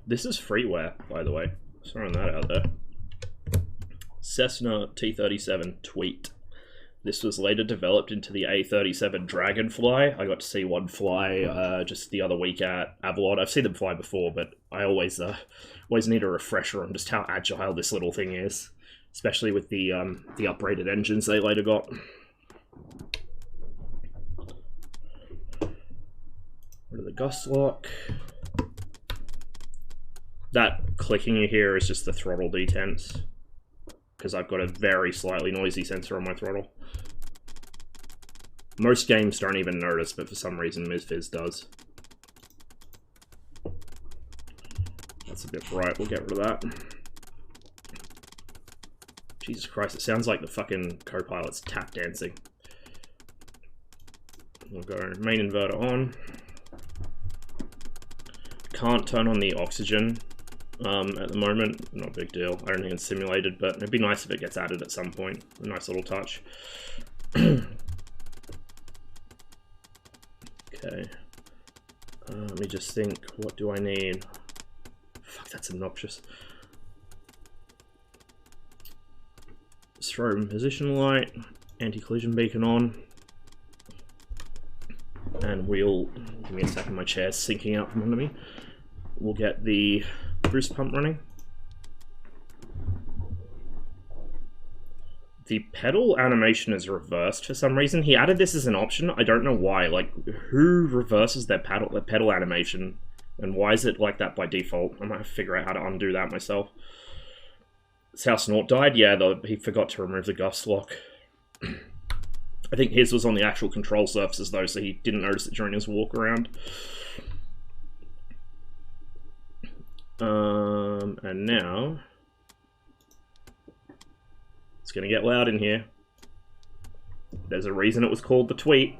This is freeware, by the way. Just throwing that out there. Cessna T-37 Tweet. This was later developed into the A-37 Dragonfly. I got to see one fly just the other week at Avalon. I've seen them fly before, but I always need a refresher on just how agile this little thing is, especially with the uprated engines they later got. Rid of the gust lock. That clicking you hear is just the throttle detents, because I've got a very slightly noisy sensor on my throttle. Most games don't even notice, but for some reason MizFizz does. That's a bit bright, we'll get rid of that. Jesus Christ, it sounds like the fucking co-pilot's tap dancing. We'll go main inverter on. Can't turn on the oxygen at the moment, not a big deal. I don't think it's simulated, but it'd be nice if it gets added at some point. A nice little touch. Okay. Let me just think, what do I need? Fuck, that's obnoxious. Strobe position light, anti-collision beacon on. And we'll, give me a second, my chair's sinking out from under me. We'll get the boost pump running. The pedal animation is reversed for some reason. He added this as an option. I don't know why. Like, who reverses their pedal animation? And why is it like that by default? I might have to figure out how to undo that myself. That's how Snort died? Yeah, he forgot to remove the gust lock. I think his was on the actual control surfaces though, so he didn't notice it during his walk around. And now it's gonna get loud in here. There's a reason it was called the Tweet.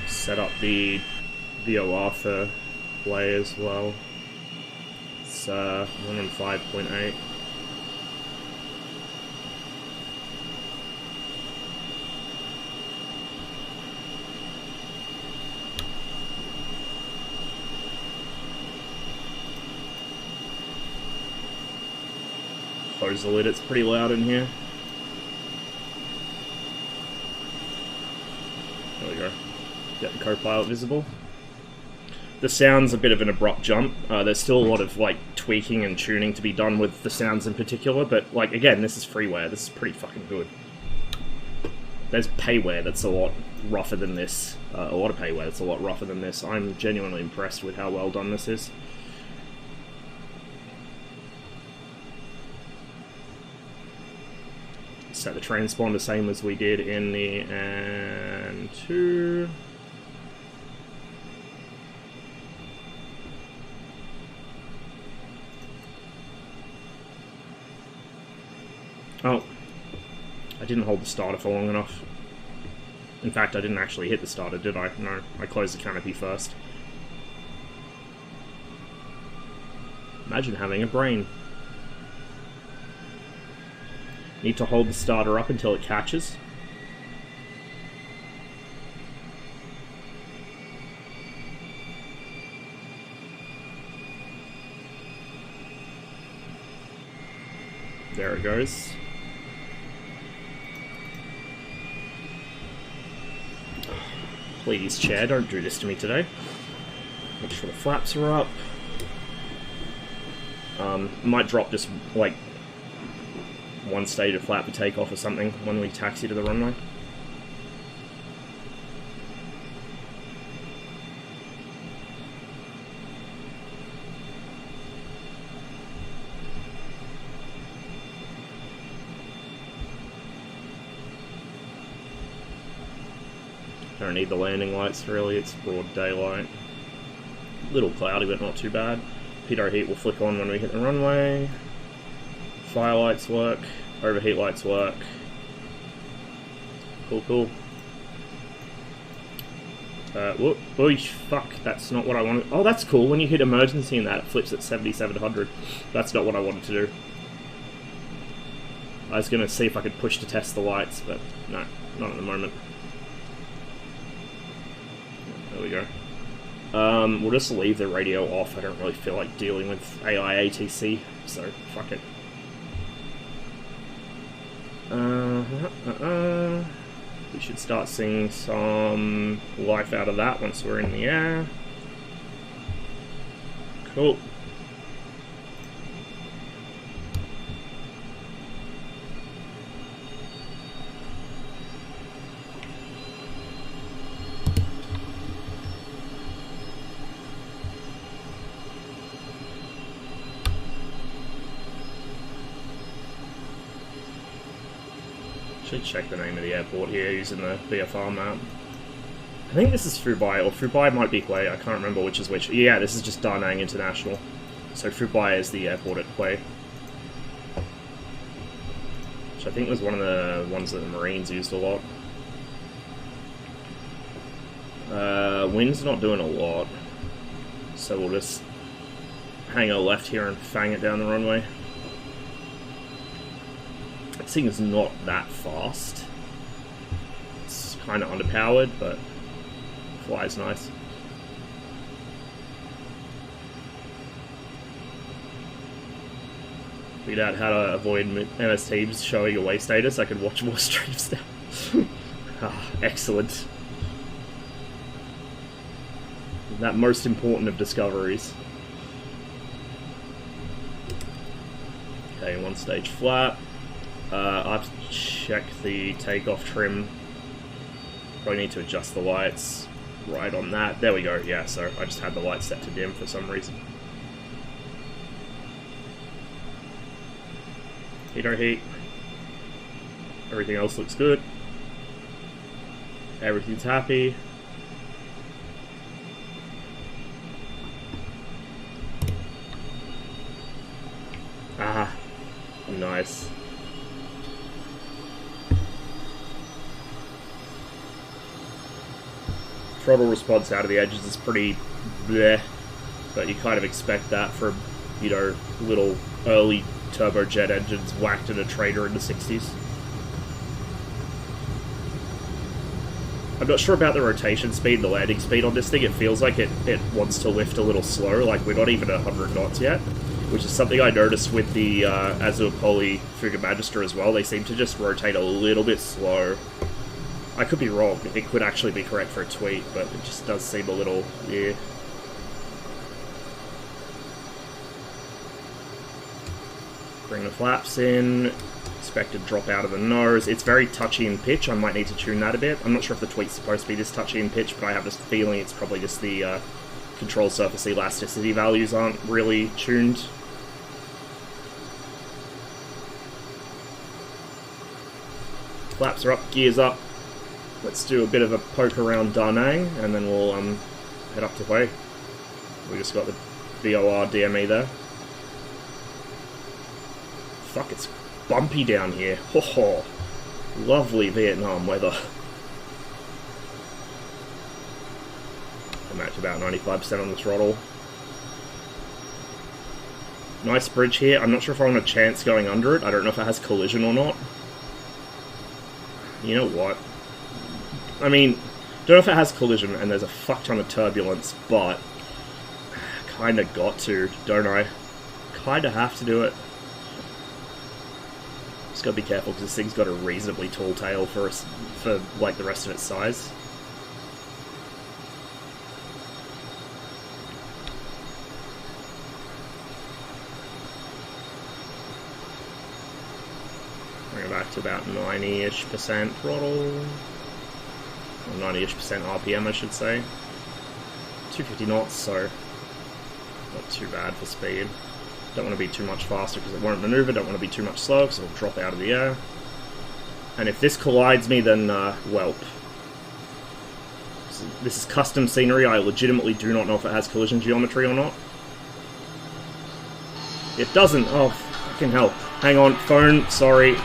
Set up the VOR for play as well. It's 105.8. Close the lid, it's pretty loud in here. There we go. Get the co-pilot visible. The sound's a bit of an abrupt jump. There's still a lot of like tweaking and tuning to be done with the sounds in particular, but like again, this is freeware. This is pretty fucking good. There's payware that's a lot rougher than this. A lot of payware that's a lot rougher than this. I'm genuinely impressed with how well done this is. Set the transponder same as we did in the N2. Oh, I didn't hold the starter for long enough. In fact, I didn't actually hit the starter, did I? No, I closed the canopy first. Imagine having a brain. Need to hold the starter up until it catches. There it goes. Please, chair, don't do this to me today. Make sure the flaps are up. Might drop just, like, one stage of flap for takeoff or something when we taxi to the runway. don't need the landing lights really, it's broad daylight. Little cloudy but not too bad. Pitot heat will flick on when we hit the runway. Fire lights work, overheat lights work. Cool, cool. Whoop, oish, fuck, that's not what I wanted. Oh, that's cool, when you hit emergency in that, it flips at 7,700. That's not what I wanted to do. I was gonna see if I could push to test the lights, but no, not at the moment. There we go. We'll just leave the radio off. I don't really feel like dealing with AI ATC, so fuck it. We should start seeing some life out of that once we're in the air. Cool. Should check the name of the airport here using the VFR map. I think this is Fubai, or Fubai might be Hue, I can't remember which is which. Yeah, this is just Da Nang International. So Fubai is the airport at Hue. Which I think was one of the ones that the Marines used a lot. Wind's not doing a lot. So we'll just hang a left here and fang it down the runway. This thing is not that fast. It's kind of underpowered, but flies nice. Figured out how to avoid MS Teams showing away status. I could watch more streams now. Excellent. That most important of discoveries. Okay, one stage flat. I have to check the takeoff trim. Probably need to adjust the lights right on that. There we go, yeah, so I just had the lights set to dim for some reason. Pitot heat. Everything else looks good. Everything's happy. Ah, nice. Throttle response out of the edges is pretty bleh, but you kind of expect that from, you know, little early turbojet engines whacked in a trader in the 60s. I'm not sure about the rotation speed and the landing speed on this thing. It feels like it wants to lift a little slow, like we're not even at 100 knots yet, which is something I noticed with the Azure Poly Fuga Magister as well. They seem to just rotate a little bit slow. I could be wrong, it could actually be correct for a tweet, but it just does seem a little, yeah. Bring the flaps in, expected drop out of the nose. It's very touchy in pitch, I might need to tune that a bit. I'm not sure if the tweet's supposed to be this touchy in pitch, but I have this feeling it's probably just the control surface elasticity values aren't really tuned. Flaps are up, gears up. Let's do a bit of a poke around Da Nang, and then we'll head up to Hue. We just got the VOR DME there. Fuck, it's bumpy down here. Ho ho! Lovely Vietnam weather. I'm at about 95% on the throttle. Nice bridge here. I'm not sure if I want a chance going under it. I don't know if it has collision or not. You know what? I mean, don't know if it has collision and there's a fuck ton of turbulence, but kinda got to, don't I? Kinda have to do it. Just gotta be careful because this thing's got a reasonably tall tail for like the rest of its size. Bring it back to about 90-ish% throttle. 90-ish% RPM, I should say. 250 knots, so not too bad for speed. Don't want to be too much faster because it won't maneuver, don't want to be too much slower because it'll drop out of the air. And if this collides me, then, whelp. This is custom scenery. I legitimately do not know if it has collision geometry or not. It doesn't. Oh, fucking hell. Hang on, phone, sorry.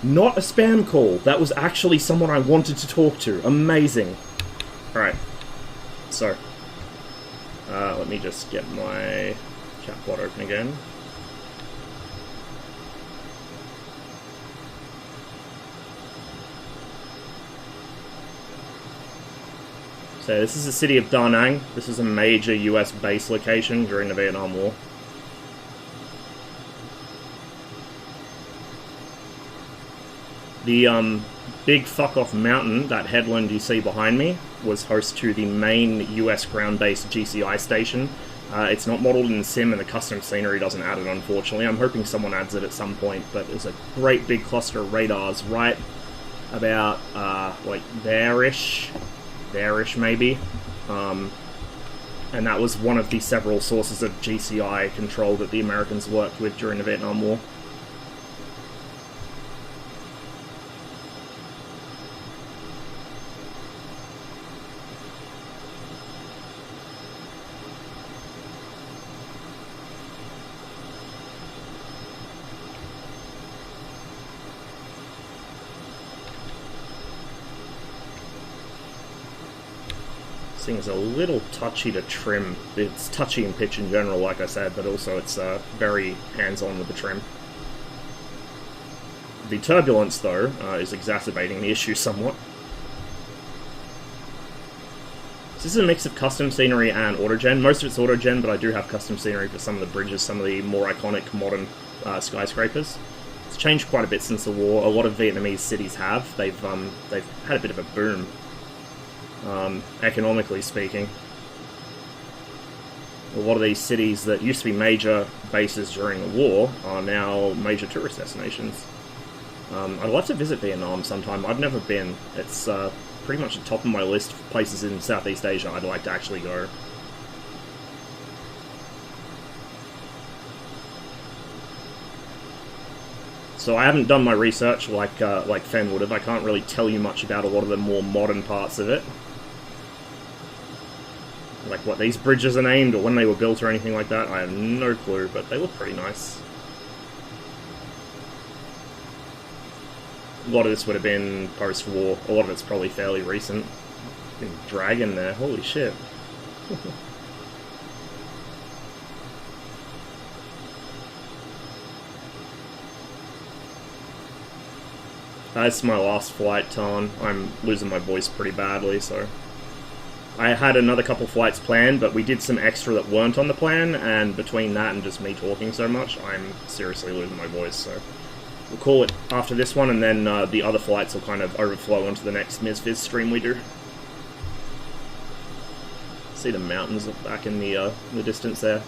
Not a spam call. That was actually someone I wanted to talk to. Amazing. Alright. So. Let me just get my chatbot open again. So this is the city of Da Nang. This is a major US base location during the Vietnam War. The big fuck-off mountain, that headland you see behind me, was host to the main US ground-based GCI station. It's not modelled in the sim, and the custom scenery doesn't add it, unfortunately. I'm hoping someone adds it at some point, but there's a great big cluster of radars right about, like, there-ish maybe. And that was one of the several sources of GCI control that the Americans worked with during the Vietnam War. This thing is a little touchy to trim. It's touchy in pitch in general, like I said, but also it's very hands-on with the trim. The turbulence, though, is exacerbating the issue somewhat. So this is a mix of custom scenery and autogen. Most of it's autogen, but I do have custom scenery for some of the bridges, some of the more iconic modern skyscrapers. It's changed quite a bit since the war. A lot of Vietnamese cities have. They've had a bit of a boom. Economically speaking. A lot of these cities that used to be major bases during the war are now major tourist destinations. I'd love to visit Vietnam sometime. I've never been. It's pretty much at the top of my list of places in Southeast Asia I'd like to actually go. So I haven't done my research like Fen would have. I can't really tell you much about a lot of the more modern parts of it. Like what these bridges are named, or when they were built, or anything like that. I have no clue, but they look pretty nice. A lot of this would have been post-war. A lot of it's probably fairly recent. Dragon there, holy shit. That's my last flight, Tan. I'm losing my voice pretty badly, so... I had another couple flights planned, but we did some extra that weren't on the plan, and between that and just me talking so much, I'm seriously losing my voice, so... We'll call it after this one, and then the other flights will kind of overflow into the next MizViz stream we do. See the mountains back in the distance there.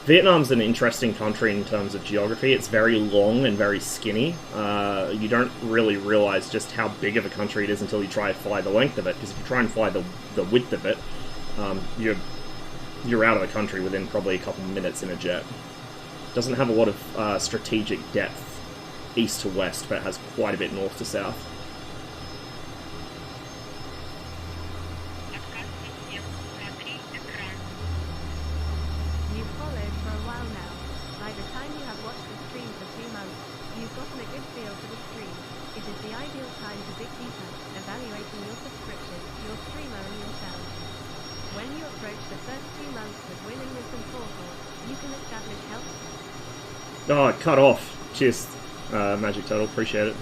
Vietnam's an interesting country in terms of geography. It's very long and very skinny. You don't really realize just how big of a country it is until you try to fly the length of it, because if you try and fly the width of it, you're out of the country within probably a couple minutes in a jet. It doesn't have a lot of strategic depth east to west, but it has quite a bit north to south. You've followed for a while now. By the time you have watched the stream for 2 months, you've gotten a good feel for the stream. It is the ideal time to dig deeper, evaluating your subscription, your streamer and yourself. When you approach the first 2 months with willingness and forethought, you can establish health. Oh, it cut off. Cheers, Magic Turtle. Appreciate it.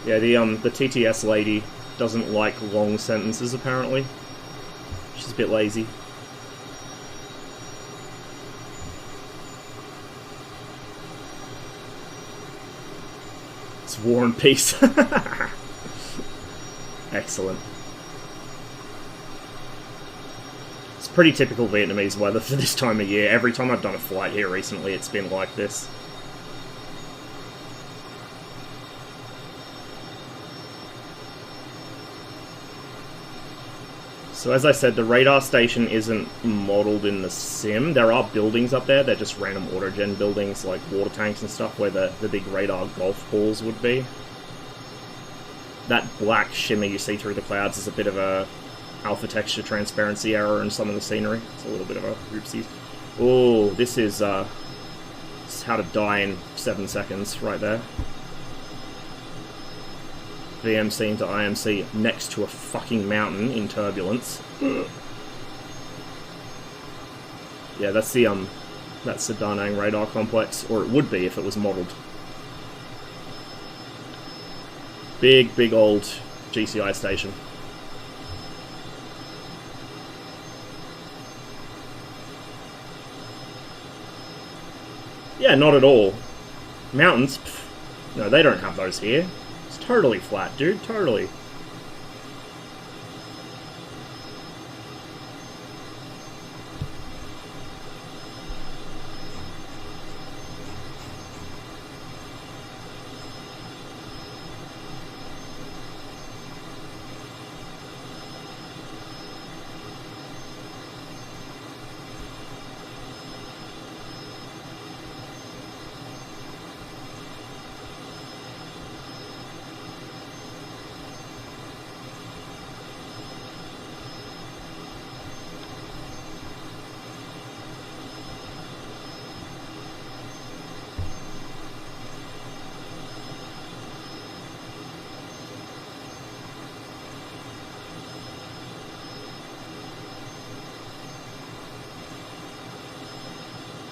Yeah, the TTS lady doesn't like long sentences, apparently. She's a bit lazy. It's War and Peace. Excellent. It's pretty typical Vietnamese weather for this time of year. Every time I've done a flight here recently, it's been like this. So as I said, the radar station isn't modelled in the sim. There are buildings up there. They're just random autogen buildings, like water tanks and stuff, where the big radar golf balls would be. That black shimmer you see through the clouds is a bit of a alpha texture transparency error in some of the scenery. It's a little bit of a oopsies. Oh, this is how to die in 7 seconds right there. VMC into IMC next to a fucking mountain in turbulence. Yeah, that's the Da Nang radar complex, or it would be if it was modelled. Big old GCI station. Yeah, not at all. Mountains? Pff, no, they don't have those here. It's totally flat, dude. Totally.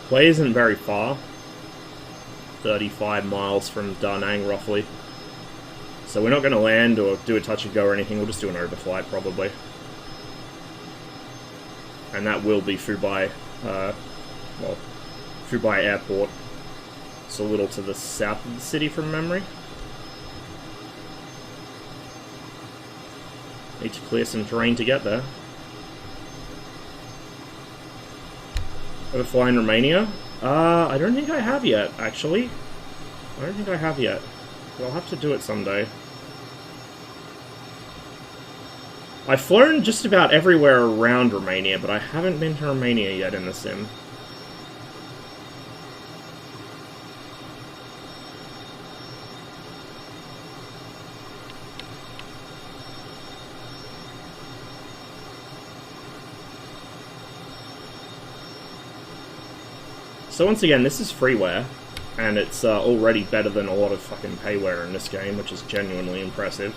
Hue isn't very far. 35 miles from Da Nang, roughly. So we're not going to land or do a touch and go or anything. We'll just do an overflight, probably. And that will be Phu Bai Airport. It's a little to the south of the city from memory. Need to clear some terrain to get there. Ever fly in Romania? I don't think I have yet, actually. I don't think I have yet. But I'll have to do it someday. I've flown just about everywhere around Romania, but I haven't been to Romania yet in the sim. So once again, this is freeware, and it's already better than a lot of fucking payware in this game, which is genuinely impressive.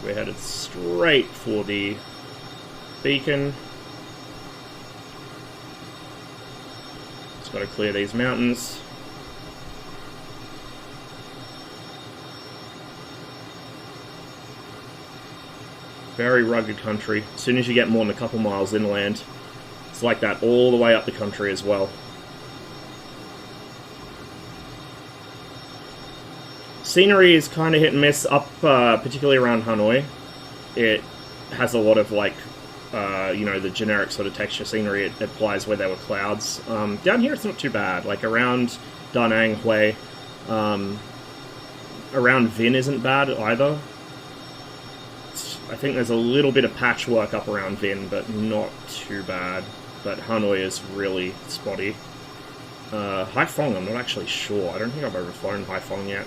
We're headed straight for the beacon. Just gotta clear these mountains. Very rugged country. As soon as you get more than a couple miles inland, it's like that all the way up the country as well. Scenery is kind of hit and miss up, particularly around Hanoi. It has a lot of, like, you know, the generic sort of texture scenery it applies where there were clouds. Down here it's not too bad. Like, around Da Nang, Hue, around Vin isn't bad either. I think there's a little bit of patchwork up around Vin, but not too bad. But Hanoi is really spotty. Haiphong, I'm not actually sure. I don't think I've ever flown Haiphong yet.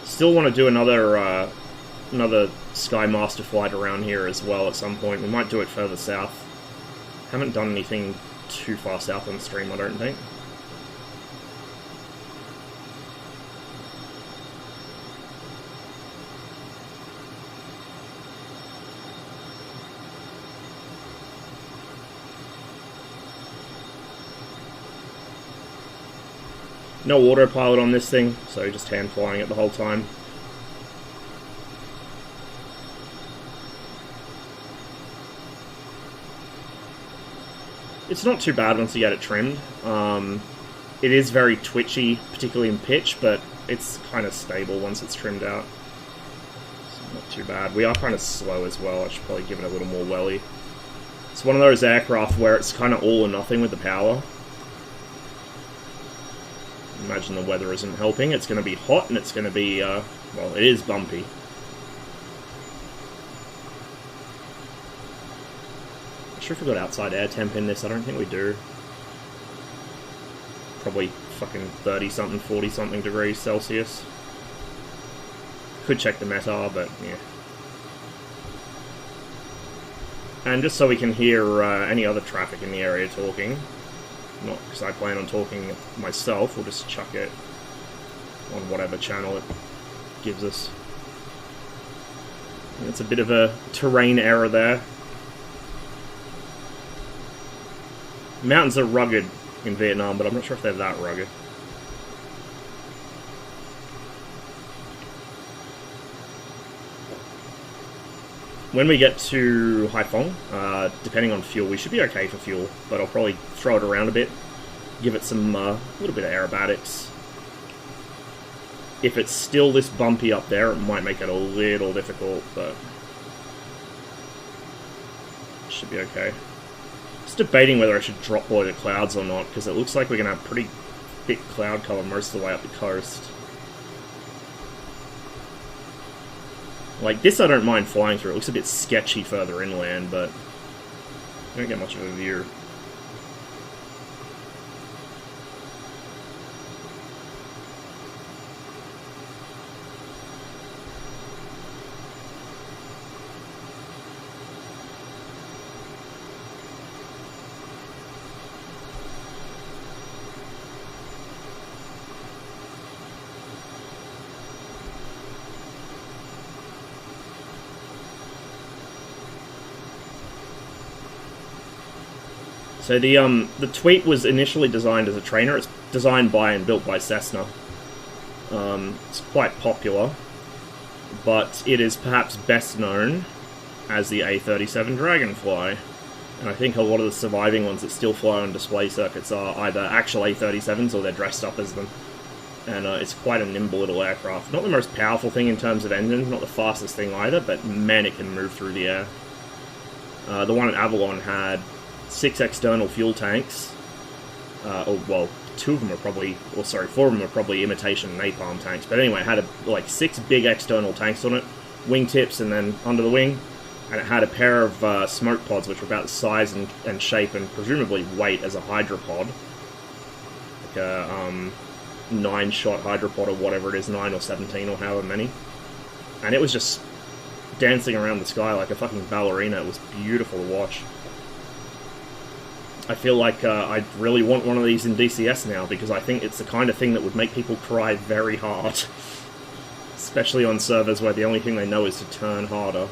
Still want to do another Sky Master flight around here as well at some point. We might do it further south. Haven't done anything too far south on stream, I don't think. No autopilot on this thing, so just hand flying it the whole time. It's not too bad once you get it trimmed. It is very twitchy, particularly in pitch, but it's kind of stable once it's trimmed out. So not too bad. We are kind of slow as well. I should probably give it a little more welly. It's one of those aircraft where it's kind of all or nothing with the power. Imagine the weather isn't helping. It's going to be hot and it's going to be, well, it is bumpy. Not sure if we got outside air temp in this. I don't think we do. Probably fucking 30-something, 40-something degrees Celsius. Could check the METAR, but yeah. And just so we can hear any other traffic in the area talking. Not because I plan on talking myself, we'll just chuck it on whatever channel it gives us. It's a bit of a terrain error there. Mountains are rugged in Vietnam, but I'm not sure if they're that rugged. When we get to Haiphong, depending on fuel, we should be okay for fuel, but I'll probably throw it around a bit, give it some little bit of aerobatics. If it's still this bumpy up there, it might make it a little difficult, but it should be okay. Just debating whether I should drop below the clouds or not, because it looks like we're going to have pretty thick cloud cover most of the way up the coast. Like, this I don't mind flying through. It looks a bit sketchy further inland, but I don't get much of a view. So the Tweet was initially designed as a trainer. It's designed by and built by Cessna. It's quite popular, but it is perhaps best known as the A37 Dragonfly. And I think a lot of the surviving ones that still fly on display circuits are either actual A37s or they're dressed up as them. And it's quite a nimble little aircraft. Not the most powerful thing in terms of engines, not the fastest thing either, but man, it can move through the air. The one at Avalon had 6 external fuel tanks. Well, 2 of them are probably, or sorry, 4 of them are probably imitation napalm tanks. But anyway, it had like 6 big external tanks on it, wingtips, and then under the wing. And it had a pair of smoke pods, which were about the size and shape and presumably weight as a hydropod. Like a 9-shot hydropod or whatever it is, 9 or 17 or however many. And it was just dancing around the sky like a fucking ballerina. It was beautiful to watch. I feel like I really want one of these in DCS now, because I think it's the kind of thing that would make people cry very hard. Especially on servers where the only thing they know is to turn harder.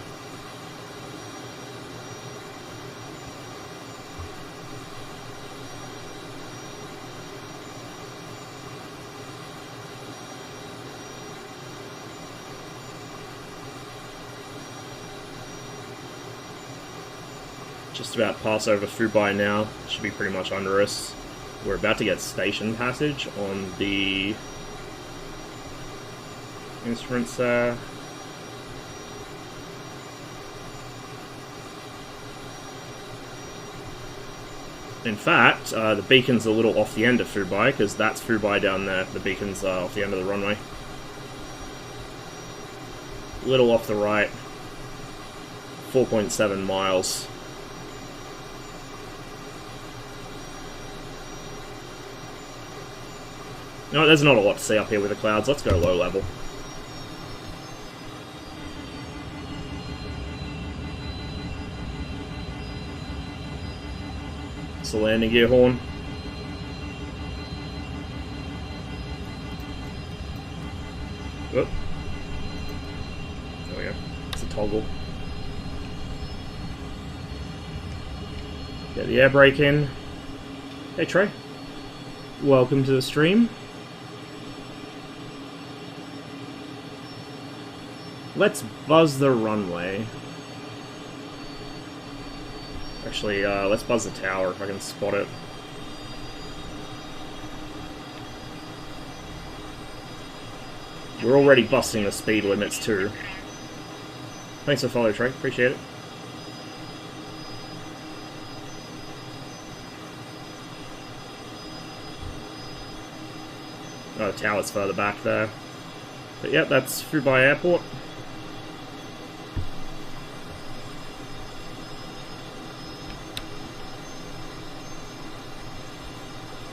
Just about pass over Fubai now. Should be pretty much under us. We're about to get station passage on the instruments there. In fact, the beacon's a little off the end of Fubai, because that's Fubai down there. The beacon's off the end of the runway. A little off the right. 4.7 miles. No, there's not a lot to see up here with the clouds. Let's go low level. It's the landing gear horn. Whoop. There we go. It's a toggle. Get the air brake in. Hey Trey. Welcome to the stream. Let's buzz the runway. Actually, let's buzz the tower if I can spot it. We're already busting the speed limits too. Thanks for the follow, Trey. Appreciate it. Oh, the tower's further back there. But yeah, that's Fubai Airport.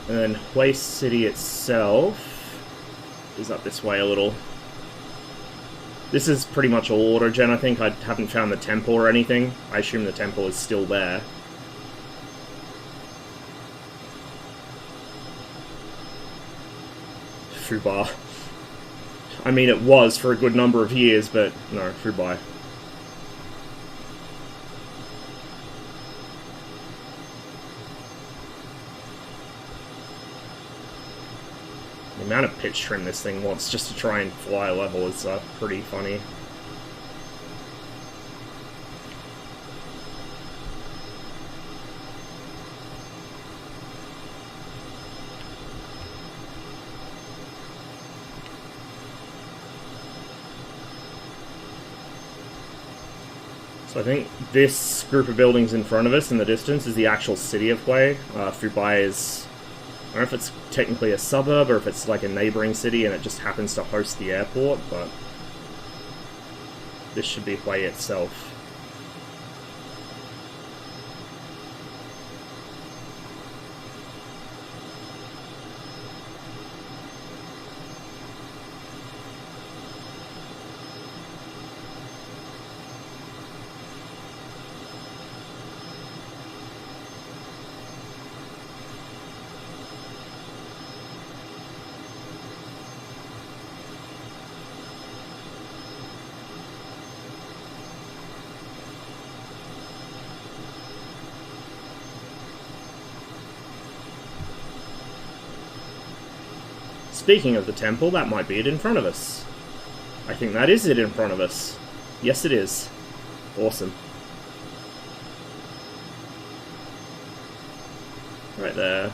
And then Hue City itself is up this way a little. This is pretty much all autogen, I think. I haven't found the temple or anything. I assume the temple is still there. Fubai. I mean, it was for a good number of years, but no, Fubai. The amount of pitch trim this thing wants just to try and fly level is pretty funny. So I think this group of buildings in front of us in the distance is the actual city of Hue. Fubai is... I don't know if it's technically a suburb or if it's like a neighboring city and it just happens to host the airport, but this should be Hue itself. Speaking of the temple, that might be it in front of us. I think that is it in front of us. Yes, it is. Awesome. Right there.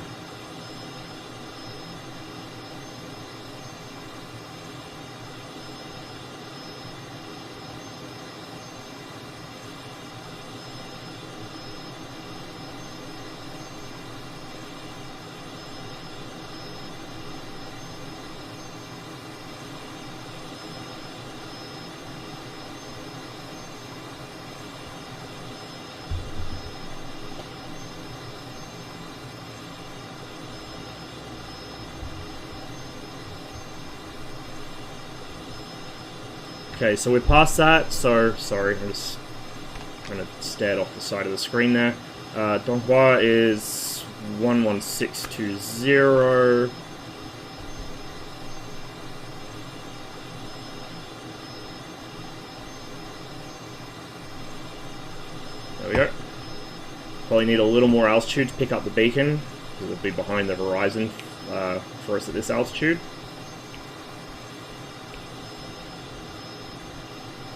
Okay, so we're past that, so, sorry, I'm just kind of stared off the side of the screen there. Donghua is 11620. There we go. Probably need a little more altitude to pick up the beacon, because it'll be behind the horizon for us at this altitude.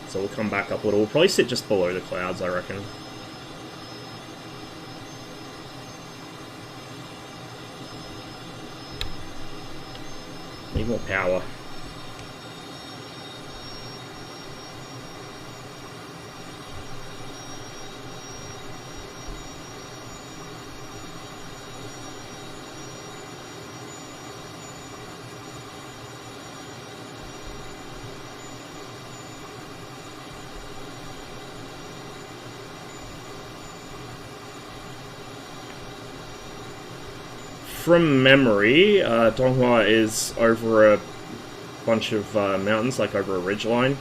So we'll come back up a little. We'll probably sit just below the clouds, I reckon. need more power. From memory, Donghua is over a bunch of mountains, like over a ridgeline,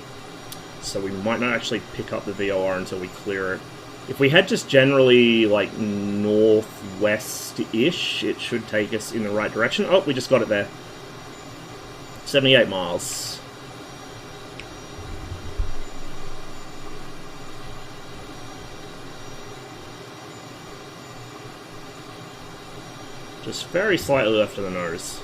so we might not actually pick up the VOR until we clear it. If we head just generally, like, northwest-ish, it should take us in the right direction. Oh, we just got it there. 78 miles. Just very slightly left of the nose.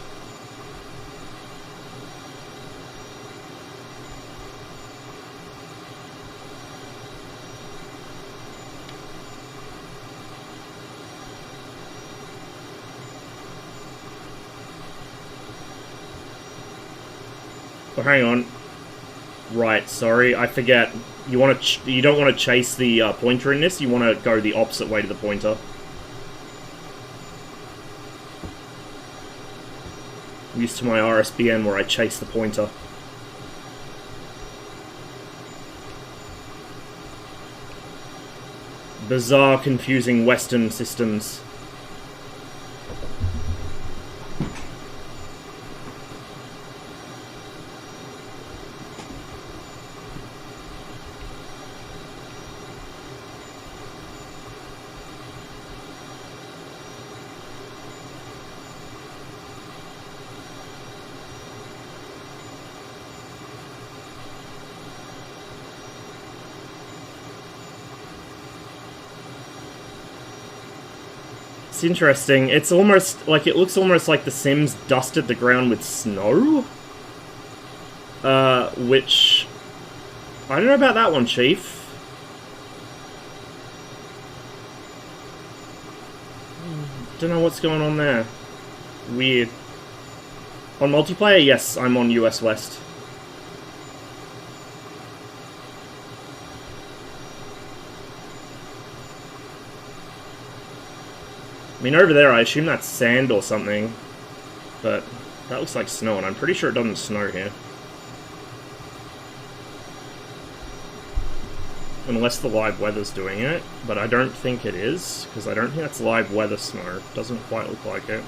Oh, hang on. Right, sorry, I forget. You don't want to chase the pointer in this. You want to go the opposite way to the pointer. I'm used to my RSBN where I chase the pointer. Bizarre, confusing Western systems. It's interesting. It's almost like, it looks almost like The Sims dusted the ground with snow. Which, I don't know about that one, Chief. Don't know what's going on there. Weird. On multiplayer, yes, I'm on US West. I mean, over there, I assume that's sand or something, but that looks like snow, and I'm pretty sure it doesn't snow here. Unless the live weather's doing it, but I don't think it is, because I don't think that's live weather snow. Doesn't quite look like it.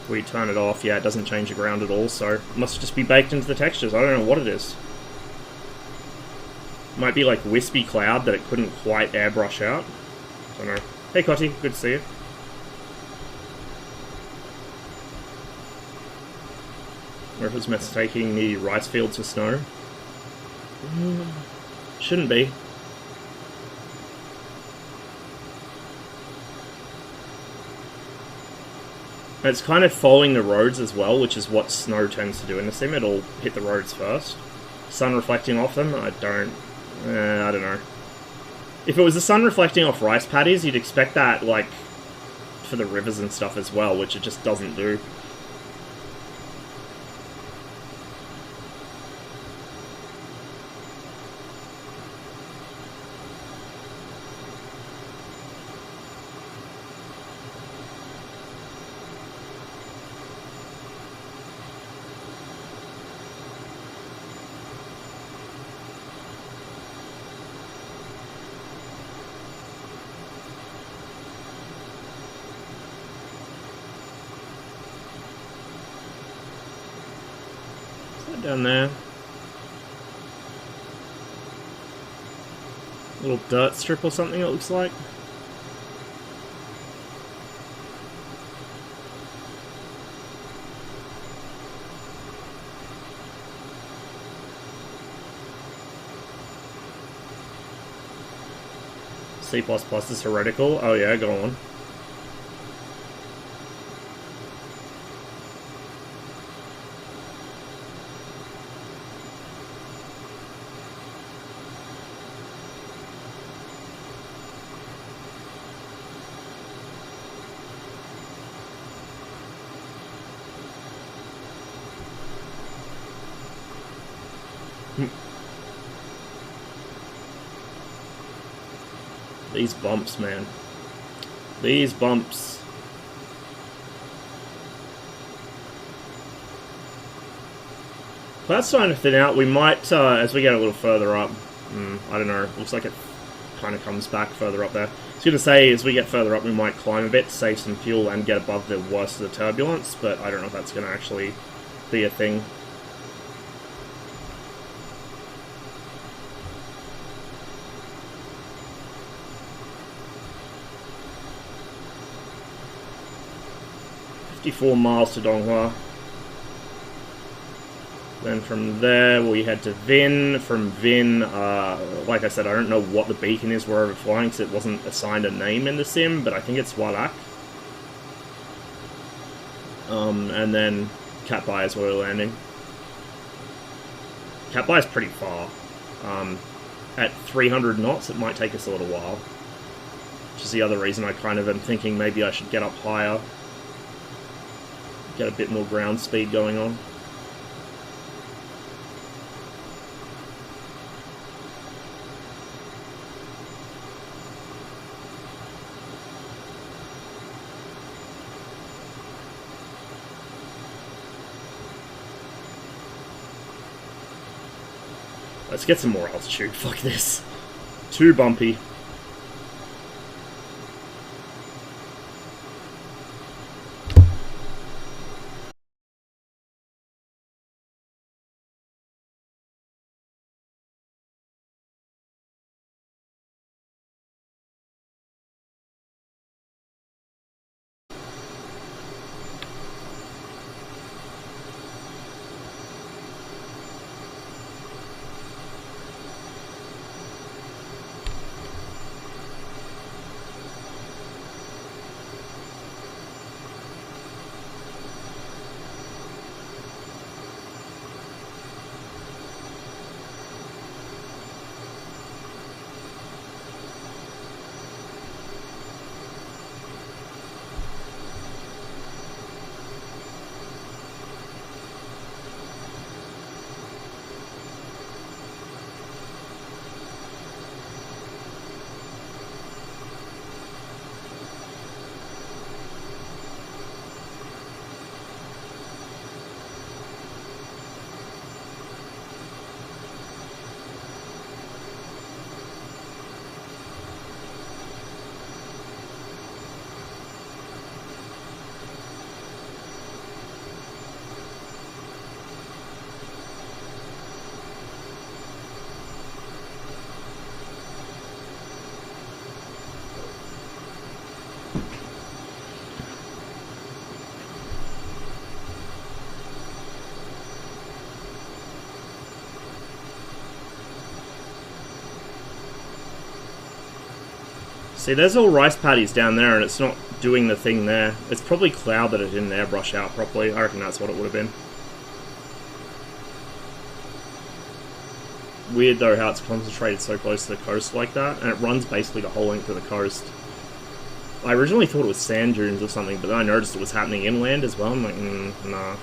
If we turn it off, yeah, it doesn't change the ground at all, so it must just be baked into the textures. I don't know what it is. Might be like wispy cloud that it couldn't quite airbrush out. Don't know. Hey, Cotty, good to see you. Or if it's mistaking the rice fields for snow. Shouldn't be. And it's kind of following the roads as well, which is what snow tends to do in the sim. It'll hit the roads first. Sun reflecting off them, I don't know. If it was the sun reflecting off rice paddies, you'd expect that, like, for the rivers and stuff as well, which it just doesn't do. Down there. Little dirt strip or something, it looks like. C++ is heretical. Oh yeah, go on. These bumps, man. These bumps. Cloud's starting to thin out. We might, as we get a little further up, I don't know, looks like it kind of comes back further up there. I was going to say, as we get further up, we might climb a bit, save some fuel, and get above the worst of the turbulence, but I don't know if that's going to actually be a thing. $54 miles to Donghua. Then from there, we head to Vin. From Vin, like I said, I don't know what the beacon is we're overflying, because it wasn't assigned a name in the sim, but I think it's Walak. And then Catbai is where we're landing. Catbai is pretty far. At 300 knots, it might take us a little while. Which is the other reason I kind of am thinking maybe I should get up higher. Get a bit more ground speed going on. Let's get some more altitude. Fuck this. Too bumpy. See, there's all rice paddies down there, and it's not doing the thing there. It's probably cloud that it didn't airbrush out properly. I reckon that's what it would have been. Weird though how it's concentrated so close to the coast like that, and it runs basically the whole length of the coast. I originally thought it was sand dunes or something, but then I noticed it was happening inland as well. I'm like, nah.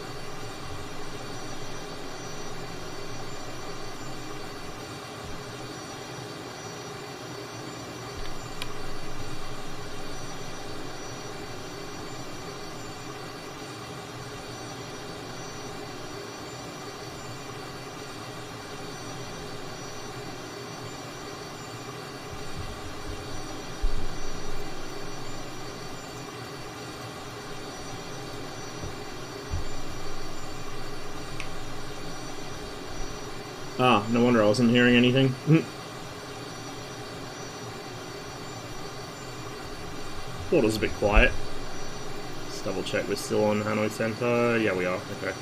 Ah, no wonder I wasn't hearing anything. Water's a bit quiet. Let's double check we're still on Hanoi Center. Yeah, we are. Okay.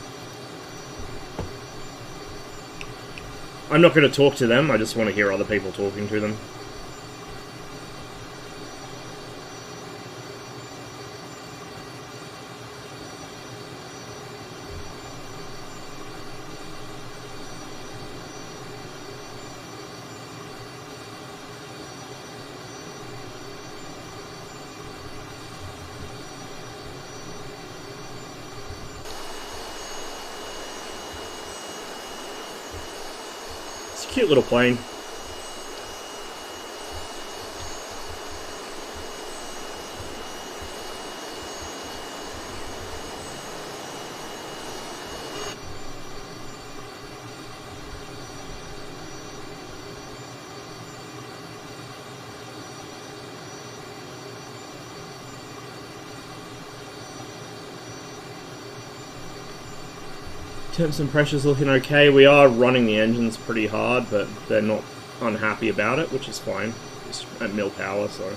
I'm not going to talk to them, I just want to hear other people talking to them. It's a cute little plane. Temps and pressure's looking okay. We are running the engines pretty hard, but they're not unhappy about it, which is fine. It's at mill power, so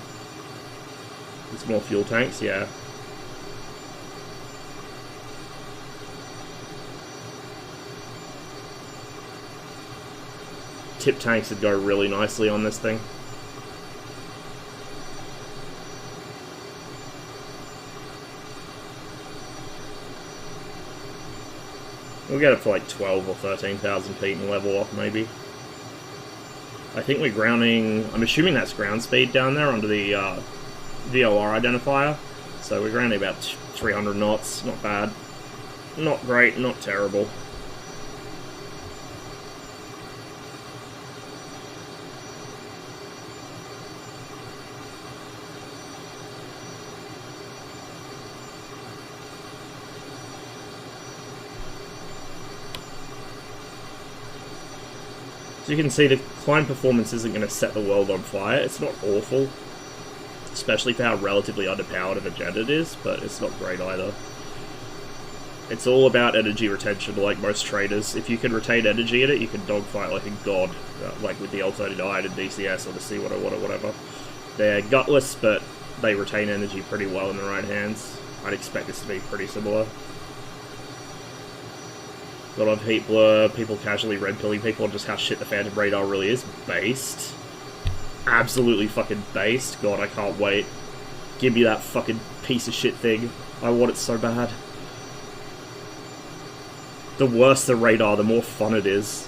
it's more fuel tanks, yeah. Tip tanks would go really nicely on this thing. We'll get it for like 12 or 13,000 feet and level off, maybe. I think we're grounding... I'm assuming that's ground speed down there under the VOR identifier. So we're grounding about 300 knots. Not bad. Not great, not terrible. So you can see the climb performance isn't going to set the world on fire. It's not awful, especially for how relatively underpowered of a jet it is, but it's not great either. It's all about energy retention, like most traders. If you can retain energy in it, you can dogfight like a god, like with the L-39 and DCS or the C-101 or whatever. They're gutless, but they retain energy pretty well in the right hands. I'd expect this to be pretty similar. A lot of heat blur, people casually red-pilling people on just how shit the Phantom radar really is. Based. Absolutely fucking based. God, I can't wait. Give me that fucking piece of shit thing. I want it so bad. The worse the radar, the more fun it is.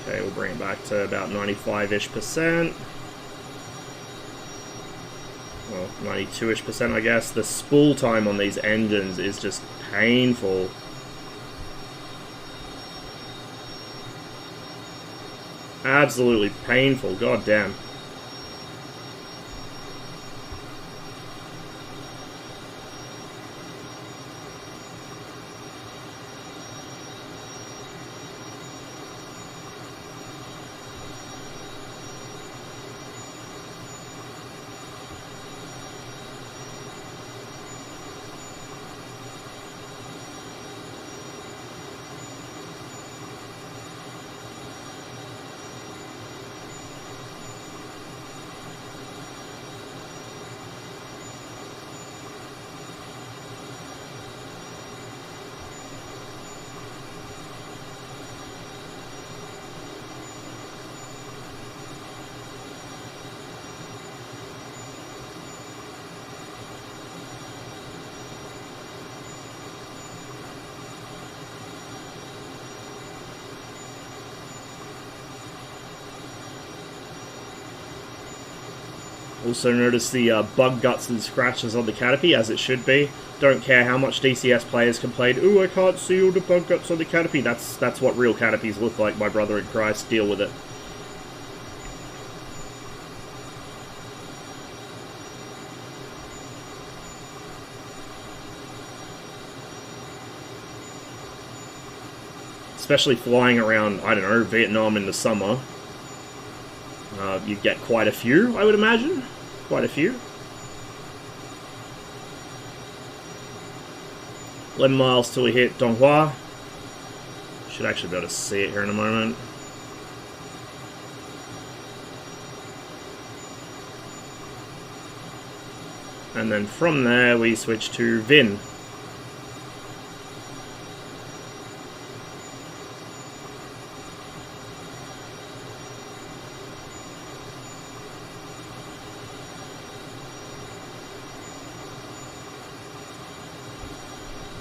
Okay, we'll bring it back to about 95-ish%. Well, 92-ish%, I guess. The spool time on these engines is just painful. Absolutely painful, god damn. Also notice the bug guts and scratches on the canopy, as it should be. Don't care how much DCS players complain, "Ooh, I can't see all the bug guts on the canopy." That's what real canopies look like, my brother in Christ. Deal with it. Especially flying around, I don't know, Vietnam in the summer. You'd get quite a few, I would imagine. Quite a few. 11 miles till we hit Dong Hua. Should actually be able to see it here in a moment. And then from there we switch to Vinh.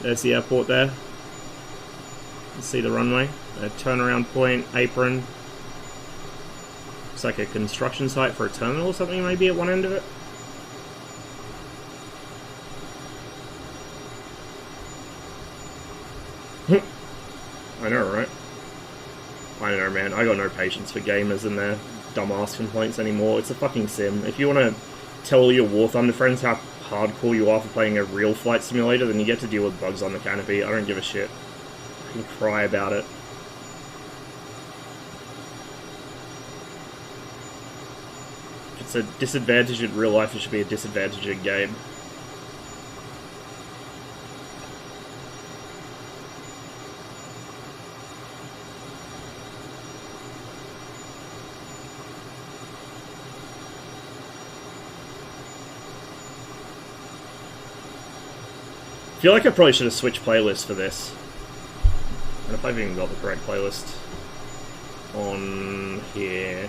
There's the airport there. You see the runway, a turnaround point, apron. like a construction site for a terminal or something maybe at one end of it. I know, right? I don't know, man. I got no patience for gamers and their dumbass complaints anymore. It's a fucking sim. If you want to tell all your War Thunder friends how hardcore you are for playing a real flight simulator, then you get to deal with bugs on the canopy. I don't give a shit. I can cry about it. If it's a disadvantage in real life, it should be a disadvantage in game. I feel like I probably should have switched playlists for this. I don't know if I've even got the correct playlist on here.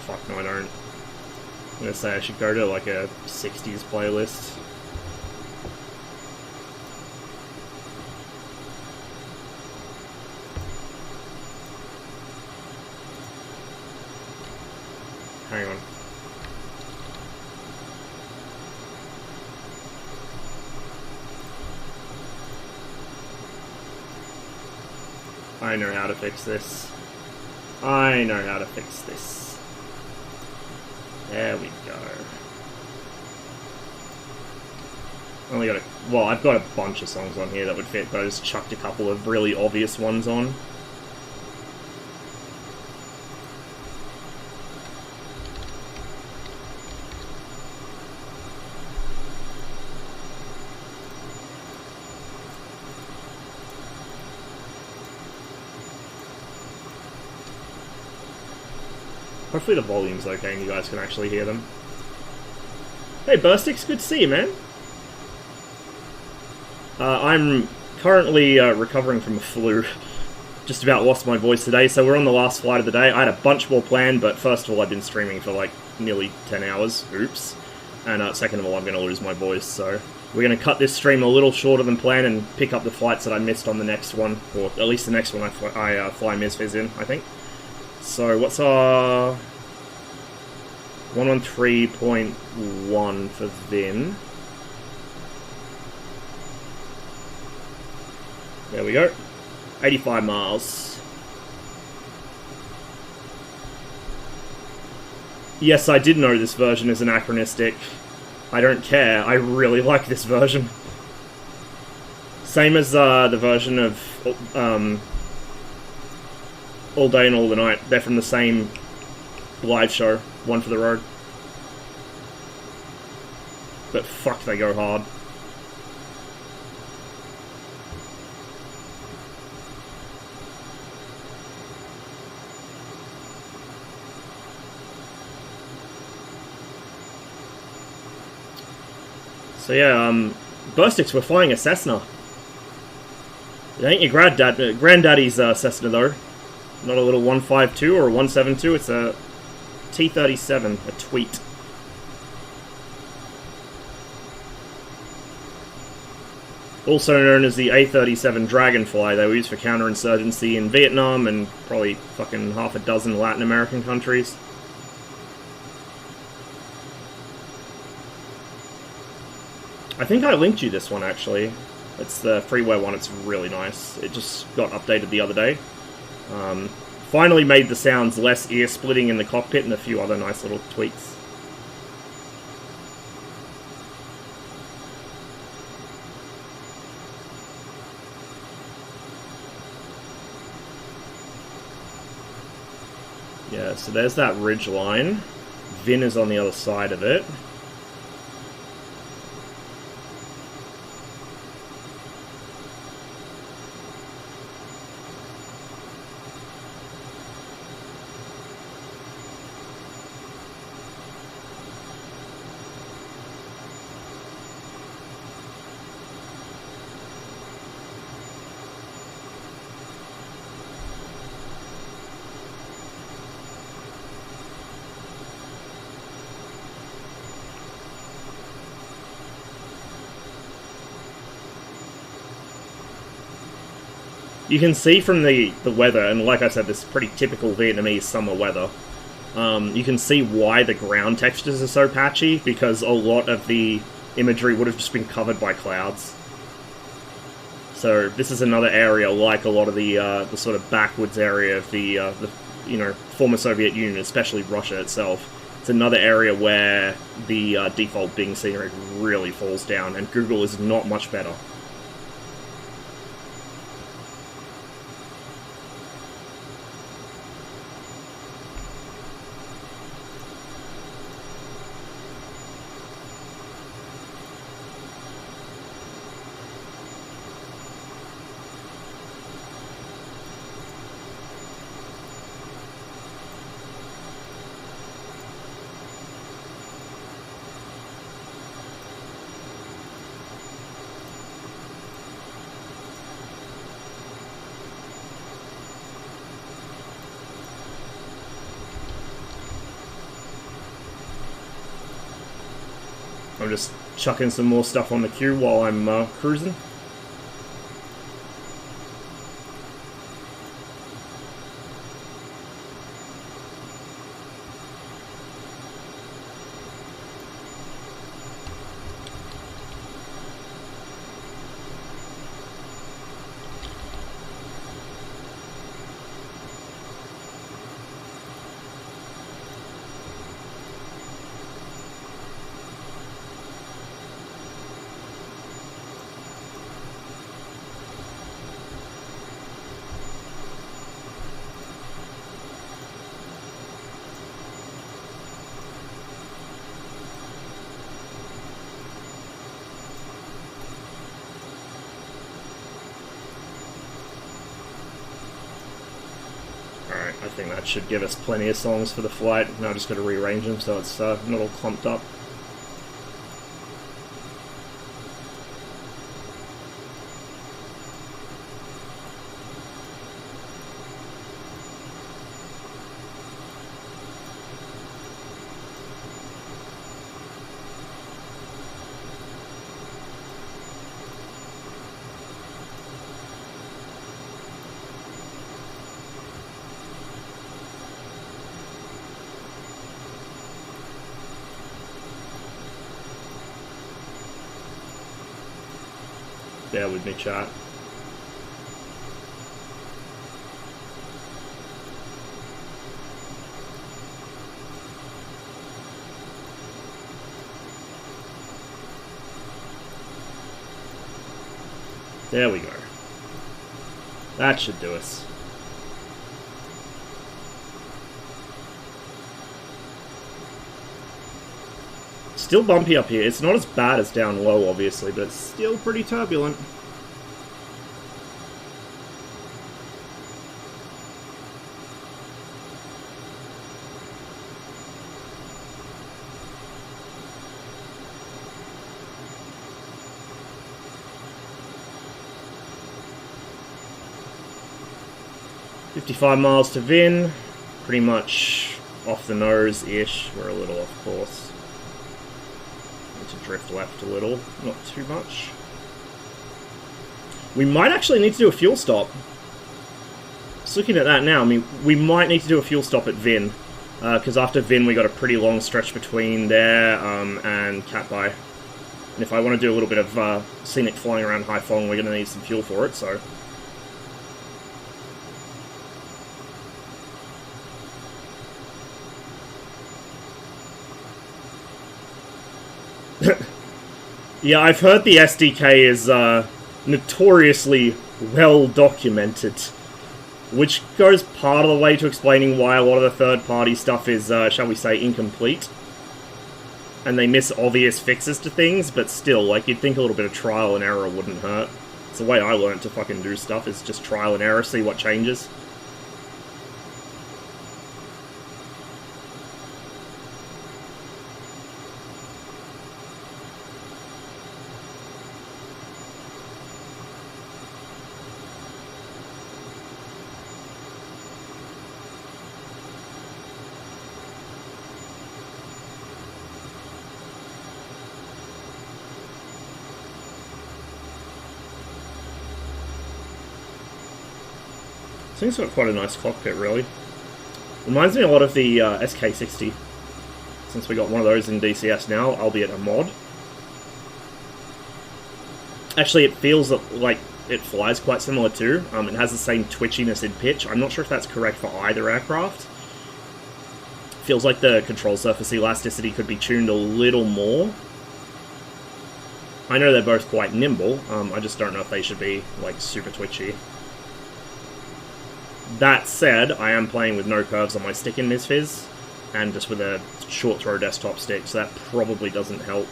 Fuck no, I don't. I'm gonna say I should go to like a 60s playlist. Hang on. I know how to fix this. I know how to fix this. There we go. Only got well, I've got a bunch of songs on here that would fit, but I just chucked a couple of really obvious ones on. Hopefully the volume's okay and you guys can actually hear them. Hey Burstix, good to see you, man. I'm currently recovering from a flu. Just about lost my voice today, so we're on the last flight of the day. I had a bunch more planned, but first of all, I've been streaming for like nearly 10 hours. Oops. And second of all, I'm going to lose my voice, so we're going to cut this stream a little shorter than planned and pick up the flights that I missed on the next one, or at least the next one I fly Misfizz in, I think. So what's our 113.1 for Vin? There we go. 85 miles. Yes, I did know this version is anachronistic. I don't care. I really like this version. Same as the version of All Day and All the Night. They're from the same live show, One for the Road. But fuck, they go hard. So yeah, Burstix, we're flying a Cessna. It ain't your granddaddy's Cessna though. Not a little 152 or a 172, it's a T-37, a Tweet. Also known as the A-37 Dragonfly. They were used for counterinsurgency in Vietnam and probably fucking half a dozen Latin American countries. I think I linked you this one, actually. It's the freeware one, it's really nice. It just got updated the other day. Finally made the sounds less ear-splitting in the cockpit and a few other nice little tweaks. Yeah, so there's that ridge line. Vin is on the other side of it. You can see from the weather, and like I said, this is pretty typical Vietnamese summer weather. you can see why the ground textures are so patchy, because a lot of the imagery would have just been covered by clouds. So this is another area, like a lot of the sort of backwards area of the former Soviet Union, especially Russia itself. It's another area where the default Bing scenery really falls down, and Google is not much better. I'm just chucking some more stuff on the queue while I'm cruising. I think that should give us plenty of songs for the flight. Now I just got to rearrange them so it's not all clumped up. Bear with me, chat. There we go. That should do us. Still bumpy up here. It's not as bad as down low, obviously, but it's still pretty turbulent. $55 miles to Vin. Pretty much off the nose-ish. We're a little off course. To drift left a little, not too much. We might actually need to do a fuel stop. Just looking at that now, I mean, we might need to do a fuel stop at Vin, because after Vin we got a pretty long stretch between there and Catbai. And if I want to do a little bit of scenic flying around Haiphong, we're going to need some fuel for it, so... Yeah, I've heard the SDK is notoriously well documented, which goes part of the way to explaining why a lot of the third-party stuff is, shall we say, incomplete. And they miss obvious fixes to things, but still, like, you'd think a little bit of trial and error wouldn't hurt. It's the way I learned to fucking do stuff, is just trial and error, see what changes. I think it's got quite a nice cockpit, really. Reminds me a lot of the SK60, since we got one of those in DCS now, albeit a mod. Actually, it feels like it flies quite similar too. It has the same twitchiness in pitch. I'm not sure if that's correct for either aircraft. Feels like the control surface elasticity could be tuned a little more. I know they're both quite nimble, I just don't know if they should be, like, super twitchy. That said, I am playing with no curves on my stick in Misfizz, and just with a short throw desktop stick, so that probably doesn't help.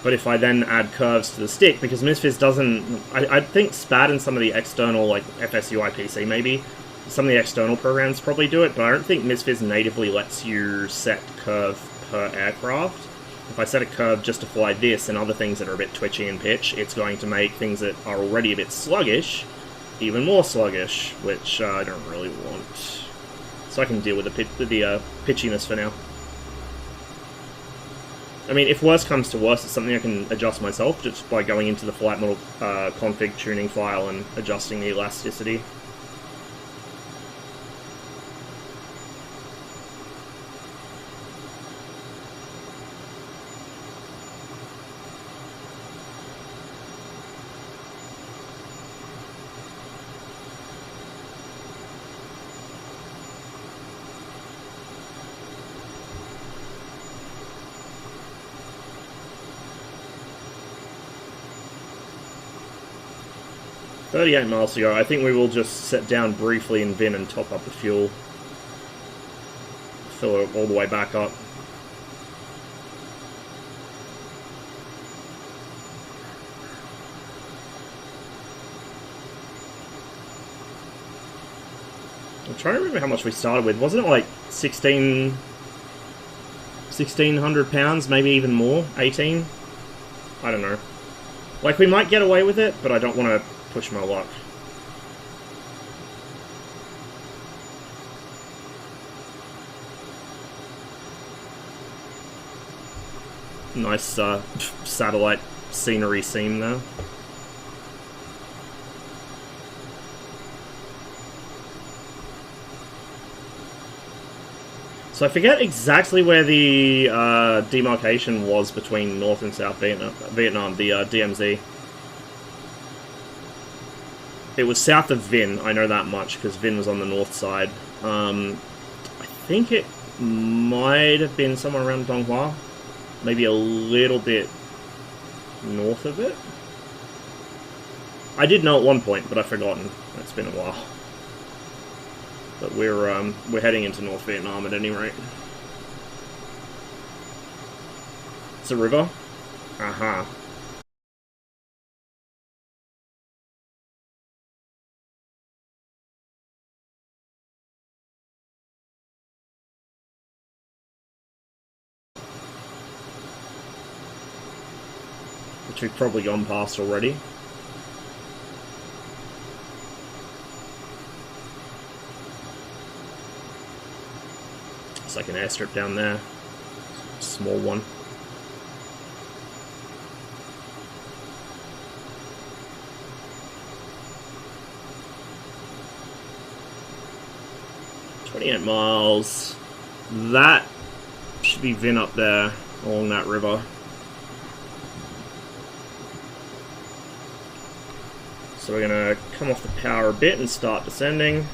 But if I then add curves to the stick, because Misfizz doesn't... I think SPAD and some of the external, like FSU IPC maybe, some of the external programs probably do it, but I don't think Misfizz natively lets you set curve per aircraft. If I set a curve just to fly this and other things that are a bit twitchy in pitch, it's going to make things that are already a bit sluggish even more sluggish, which I don't really want. So I can deal with the pitchiness for now. I mean, if worse comes to worse, it's something I can adjust myself just by going into the flight model config tuning file and adjusting the elasticity. .38 miles to go. I think we will just sit down briefly in Vin and top up the fuel. Fill it all the way back up. I'm trying to remember how much we started with. Wasn't it like 1,600 pounds, maybe even more? 18? I don't know. Like, we might get away with it, but I don't want to push my luck. Nice satellite scenery scene there. So I forget exactly where the demarcation was between North and South Vietnam, the DMZ. It was south of Vinh, I know that much, because Vinh was on the north side. I think it might have been somewhere around Dong Hua. Maybe a little bit north of it. I did know at one point, but I've forgotten. It's been a while. But we're heading into North Vietnam at any rate. It's a river? Aha. Which we've probably gone past already. It's like an airstrip down there. Small one. .28 miles. That should be Vinh up there along that river. So we're going to come off the power a bit and start descending.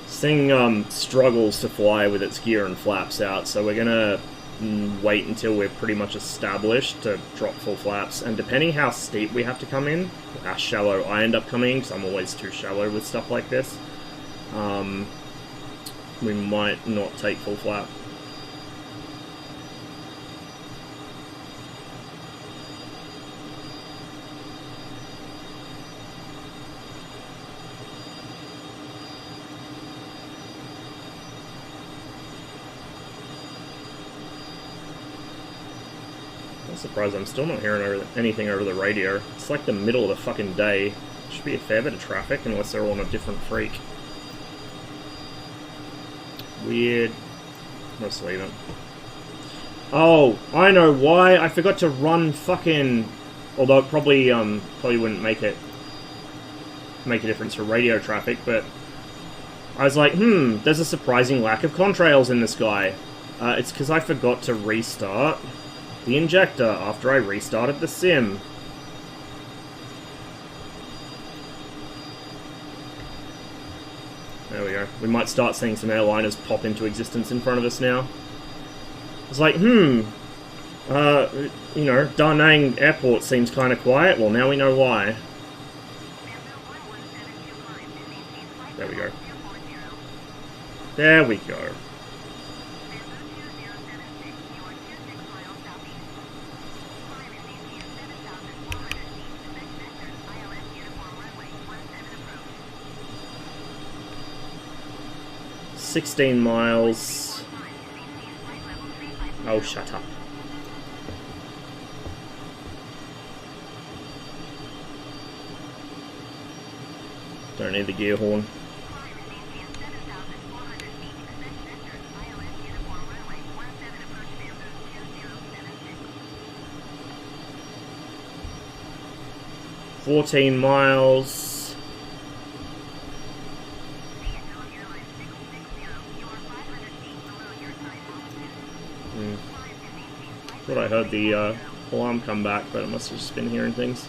This thing struggles to fly with its gear and flaps out, so we're gonna wait until we're pretty much established to drop full flaps, and depending how steep we have to come in, how shallow I end up coming in, because I'm always too shallow with stuff like this, we might not take full flap. surprised I'm still not hearing anything over the radio. It's like the middle of the fucking day. Should be a fair bit of traffic unless they're all on a different freak. Weird. Let's leave it. Oh, I know why. I forgot to run fucking... Although it probably wouldn't make a difference for radio traffic, but I was like, there's a surprising lack of contrails in this guy. It's because I forgot to restart the injector after I restarted the sim. There we go. We might start seeing some airliners pop into existence in front of us now. It's like, you know, Da Nang Airport seems kind of quiet. Well, now we know why. There we go. There we go. $16 miles. Oh, shut up. Don't need the gear horn. $14 miles. Thought I heard the alarm come back, but it must have just been hearing things.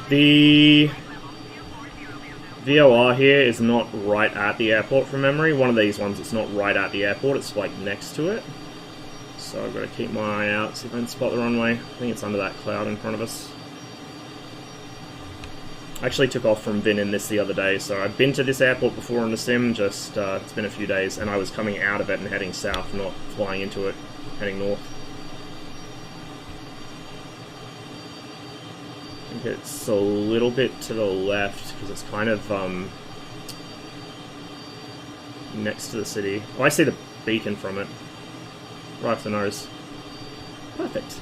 The VOR here is not right at the airport from memory. One of these ones, it's not right at the airport, it's like next to it. So I've got to keep my eye out, see if I can spot the runway. I think it's under that cloud in front of us. I actually took off from Vin in this the other day, so I've been to this airport before in the sim, just it's been a few days, and I was coming out of it and heading south, not flying into it, heading north. I think it's a little bit to the left, because it's kind of next to the city. Oh, I see the beacon from it. Right off the nose. Perfect.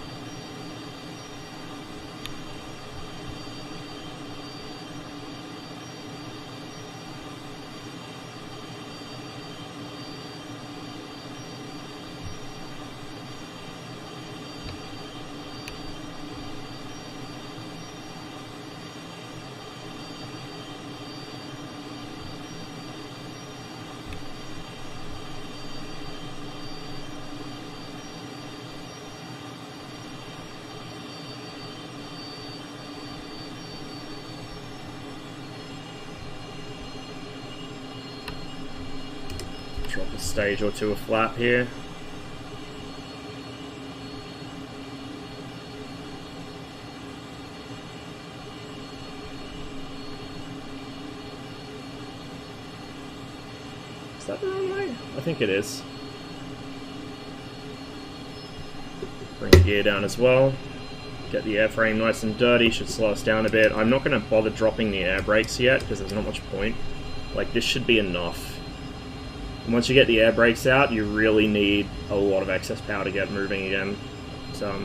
Drop a stage or two of flap here. Is that the runway? I think it is. Bring gear down as well. Get the airframe nice and dirty, should slow us down a bit. I'm not going to bother dropping the air brakes yet, because there's not much point. Like, this should be enough. And once you get the air brakes out, you really need a lot of excess power to get moving again. So,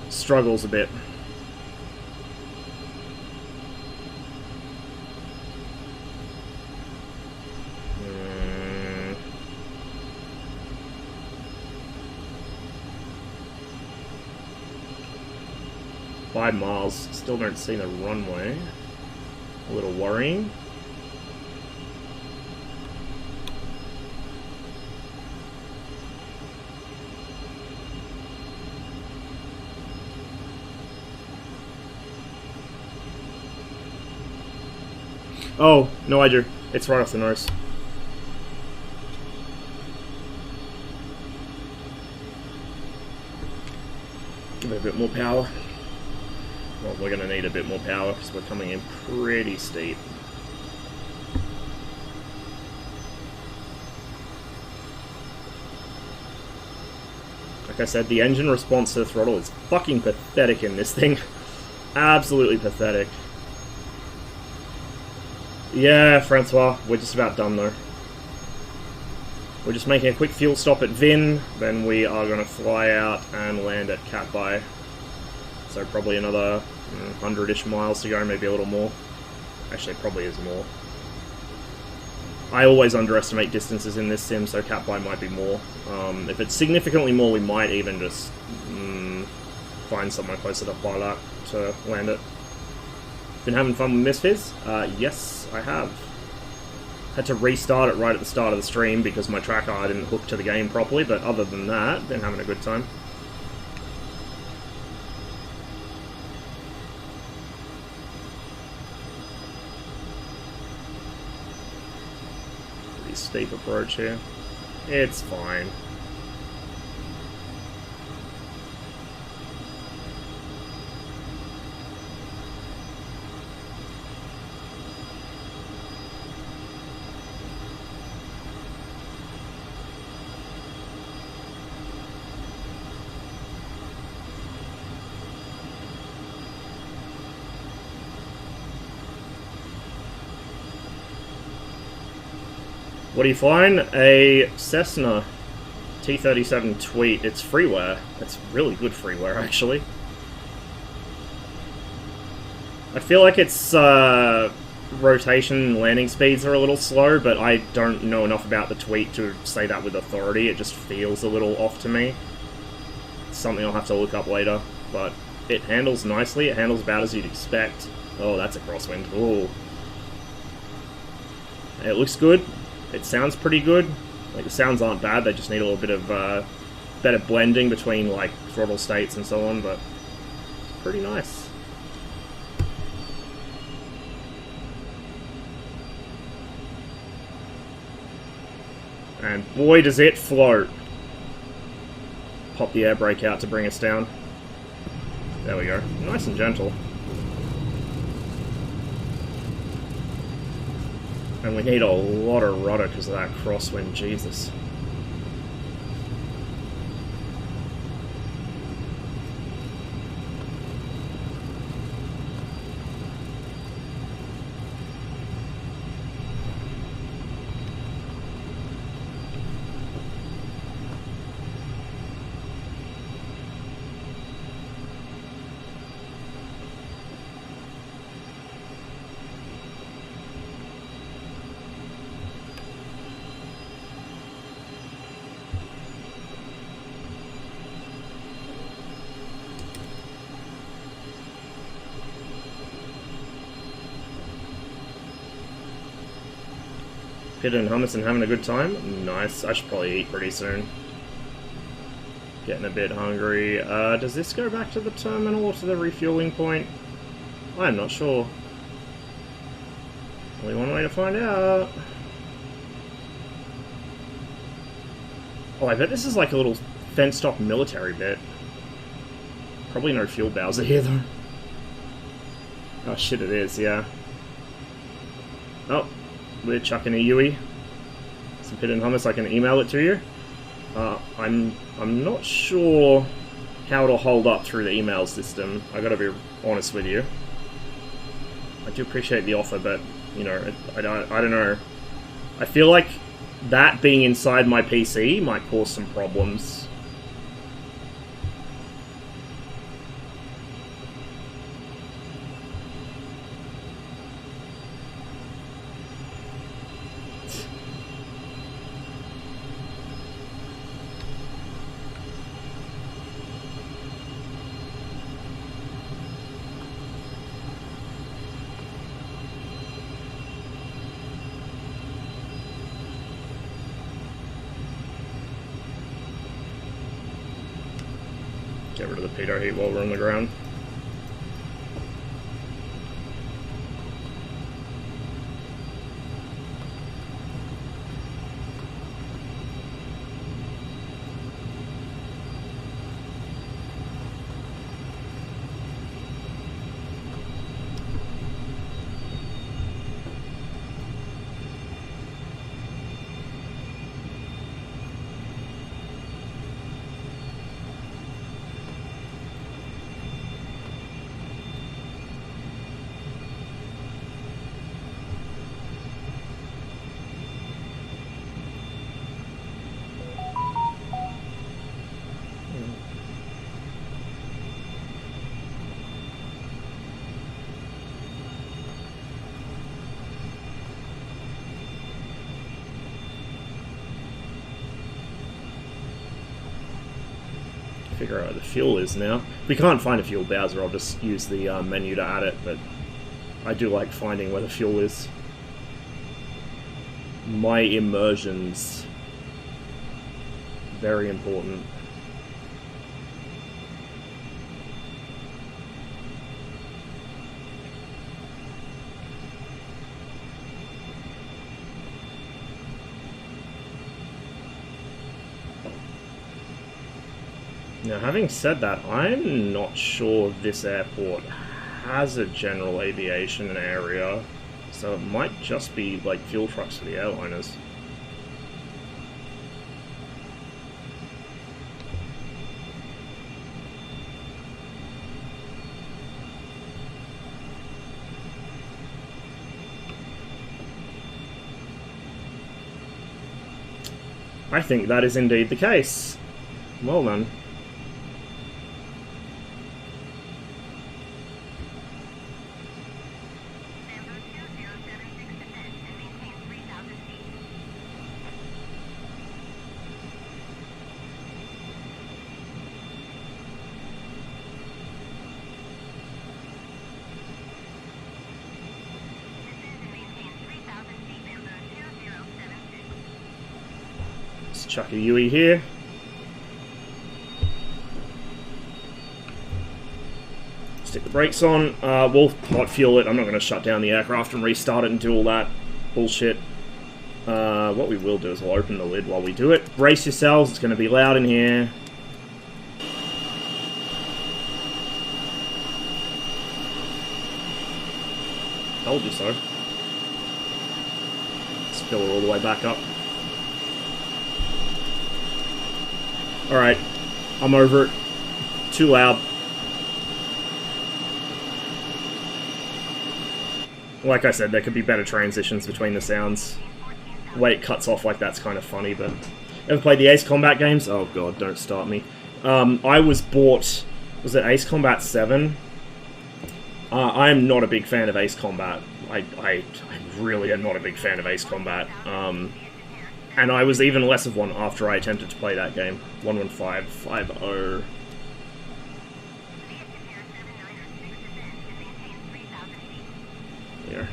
struggles a bit. 5 miles. Still don't see the runway. A little worrying. Oh, no, I do. It's right off the nose. Give it a bit more power. Well, we're going to need a bit more power because we're coming in pretty steep. Like I said, the engine response to the throttle is fucking pathetic in this thing. Absolutely pathetic. Yeah, Francois, we're just about done though. We're just making a quick fuel stop at Vin, then we are going to fly out and land at Catby. So probably another 100-ish miles to go, maybe a little more. Actually, it probably is more. I always underestimate distances in this sim, so Catby might be more. If it's significantly more, we might even just find somewhere closer to Barlac to land it. Been having fun with Misfizz? Yes, I have. Had to restart it right at the start of the stream because my tracker didn't hook to the game properly, but other than that, been having a good time. Pretty steep approach here. It's fine. What are you flying? A Cessna T-37 Tweet. It's freeware. It's really good freeware, actually. I feel like its rotation and landing speeds are a little slow, but I don't know enough about the Tweet to say that with authority. It just feels a little off to me. It's something I'll have to look up later, but it handles nicely. It handles about as you'd expect. Oh, that's a crosswind. Oh. It looks good. It sounds pretty good. Like, the sounds aren't bad, they just need a little bit of better blending between, like, throttle states and so on, but pretty nice. And boy, does it float. Pop the air brake out to bring us down. There we go. Nice and gentle. And we need a lot of rudder because of that crosswind, Jesus. Peter and Hummus having a good time? Nice. I should probably eat pretty soon. Getting a bit hungry. Does this go back to the terminal or to the refueling point? I'm not sure. Only one way to find out. Oh, I bet this is like a little fenced-off military bit. Probably no fuel bowser here, though. Oh shit, it is, yeah. Oh. We're chucking a Yui. Some pit and hummus, I can email it to you. I'm not sure how it'll hold up through the email system. I gotta be honest with you. I do appreciate the offer, but you know, I don't know. I feel like that being inside my PC might cause some problems. Get rid of the pitot heat while we're on the ground. figure out where the fuel is now. If we can't find a fuel Bowser, I'll just use the menu to add it, but I do like finding where the fuel is. My immersions. Very important. Now, having said that, I'm not sure this airport has a general aviation area, so it might just be like fuel trucks for the airliners. I think that is indeed the case. Well then. Chuck a Yui here. Stick the brakes on. We'll hot fuel it. I'm not going to shut down the aircraft and restart it and do all that bullshit. What we will do is we'll open the lid while we do it. Brace yourselves. It's going to be loud in here. Told you so. Spill her all the way back up. Alright, I'm over it. Too loud. Like I said, there could be better transitions between the sounds. The way it cuts off like that's kind of funny, but... Ever played the Ace Combat games? Oh god, don't start me. I was bought... Was it Ace Combat 7? I'm not a big fan of Ace Combat. I really am not a big fan of Ace Combat. And I was even less of one after I attempted to play that game. 11550. Yeah.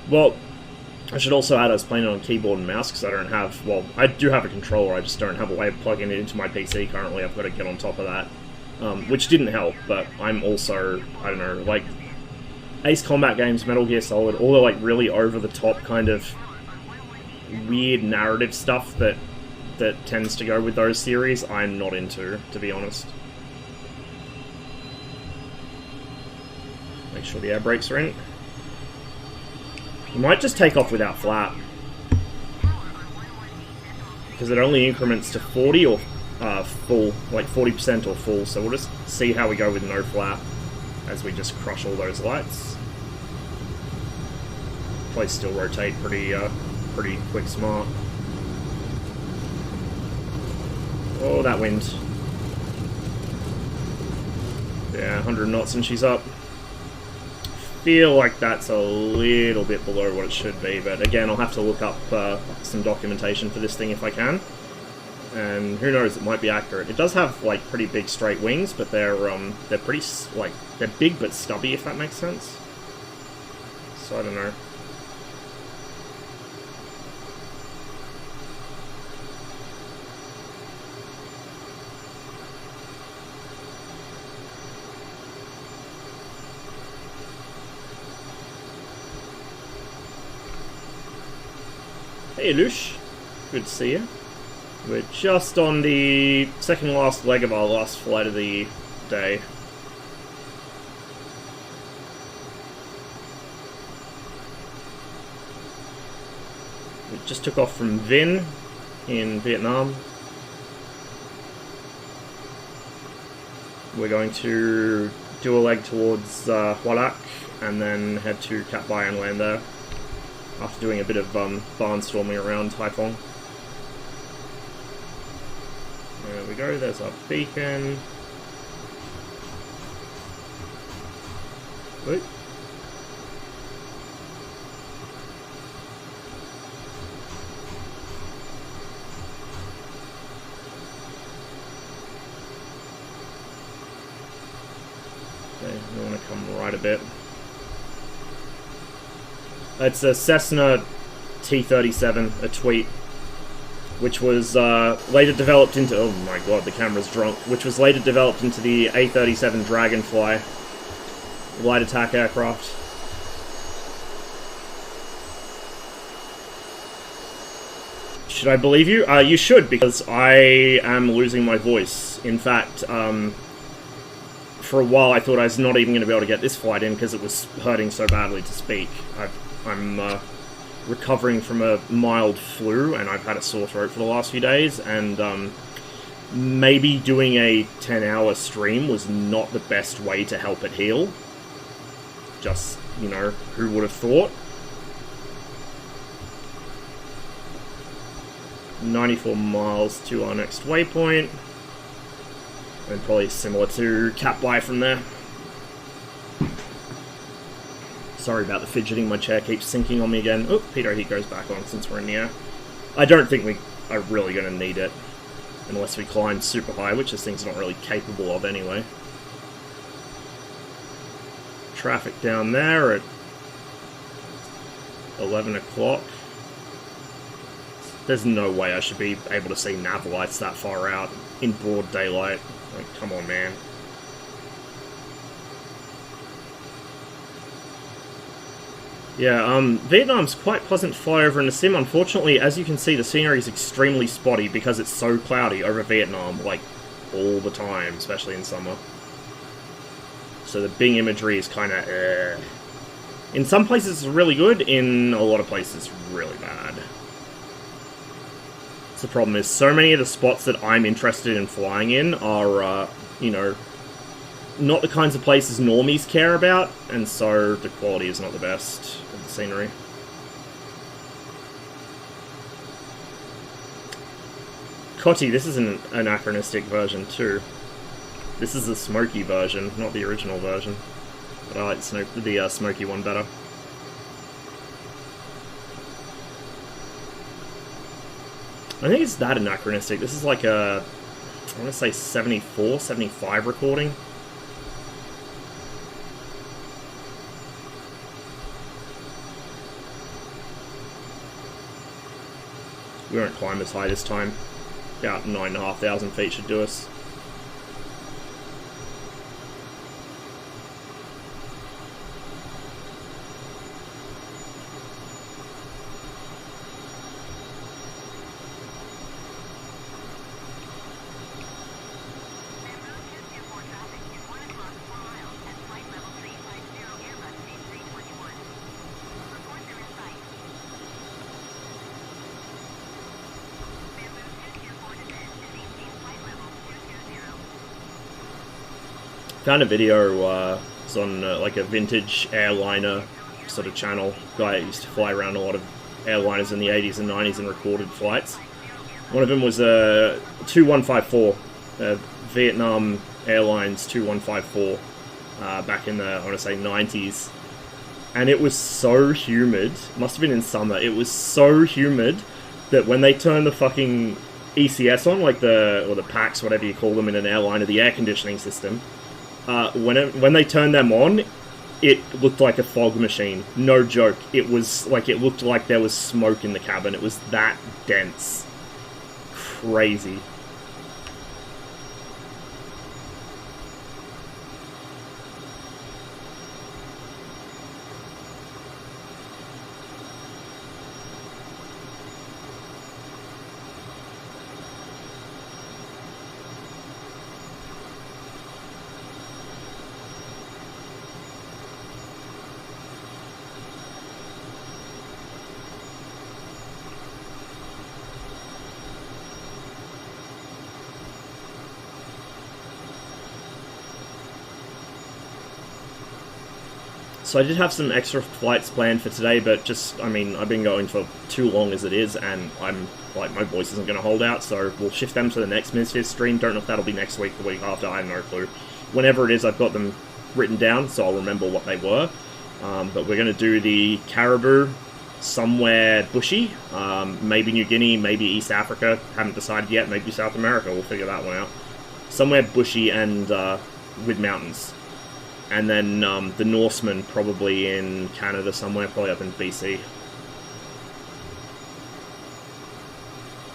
Well, I should also add I was playing it on keyboard and mouse because I don't have, well, I do have a controller, I just don't have a way of plugging it into my PC currently. I've got to get on top of that, which didn't help, but I'm also, I don't know, like, Ace Combat games, Metal Gear Solid, all the, like, really over-the-top kind of weird narrative stuff that tends to go with those series, I'm not into, to be honest. Make sure the air brakes are in. You might just take off without flap, because it only increments to 40 or full, like 40% or full, so we'll just see how we go with no flap as we just crush all those lights. Probably still rotate pretty quick smart. Oh, that wind. Yeah, 100 knots and she's up. Feel like that's a little bit below what it should be, but again, I'll have to look up some documentation for this thing if I can. And who knows, it might be accurate. It does have like pretty big straight wings, but they're pretty like they're big but stubby, if that makes sense. So I don't know. Hey Lush, good to see you. We're just on the second last leg of our last flight of the day. We just took off from Vinh in Vietnam. We're going to do a leg towards Hoa Lac and then head to Cat Bai and land there after doing a bit of barnstorming around Haiphong. There we go, there's our beacon. Wait. Okay, we want to come right a bit. It's a Cessna T-37, a Tweet, which was later developed into... Oh my god, the camera's drunk. Which was later developed into the A-37 Dragonfly light attack aircraft. Should I believe you? You should, because I am losing my voice. In fact, for a while I thought I was not even going to be able to get this flight in because it was hurting so badly to speak. I'm recovering from a mild flu, and I've had a sore throat for the last few days, and maybe doing a 10-hour stream was not the best way to help it heal. Just, you know, who would have thought? 94 miles to our next waypoint. And probably similar to Cat Bai from there. Sorry about the fidgeting, my chair keeps sinking on me again. Oh, Peter Heat goes back on since we're in the air. I don't think we are really going to need it. Unless we climb super high, which this thing's not really capable of anyway. Traffic down there at 11 o'clock. There's no way I should be able to see nav lights that far out in broad daylight. Like, come on, man. Yeah, Vietnam's quite pleasant to fly over in the sim. Unfortunately, as you can see, the scenery is extremely spotty because it's so cloudy over Vietnam, like, all the time, especially in summer. So the Bing imagery is kind of, In some places it's really good, in a lot of places it's really bad. So the problem is, so many of the spots that I'm interested in flying in are, you know, not the kinds of places normies care about, and so the quality is not the best of the scenery. Cotty, this is an anachronistic version too. This is the smoky version, not the original version. But I like the smoky one better. I think it's that anachronistic. This is like a, I want to say 74, 75 recording. We won't climb as high this time. About 9,500 feet should do us. Found a video, it's on like a vintage airliner sort of channel. Guy used to fly around a lot of airliners in the 80s and 90s and recorded flights. One of them was a 2154, Vietnam Airlines 2154, back in the, I want to say, 90s. And it was so humid, must have been in summer, it was so humid that when they turned the fucking ECS on, like or the PAX, whatever you call them in an airliner, the air conditioning system, when they turned them on, it looked like a fog machine. No joke. It was like, it looked like there was smoke in the cabin. It was that dense. Crazy. So I did have some extra flights planned for today, but just, I mean, I've been going for too long as it is, and I'm, like, my voice isn't going to hold out, so we'll shift them to the next Misfits stream. Don't know if that'll be next week, the week after, I have no clue. Whenever it is, I've got them written down, so I'll remember what they were. But we're going to do the Caribou somewhere bushy, maybe New Guinea, maybe East Africa, haven't decided yet, maybe South America, we'll figure that one out. Somewhere bushy and with mountains. And then the Norseman probably in Canada somewhere, probably up in BC.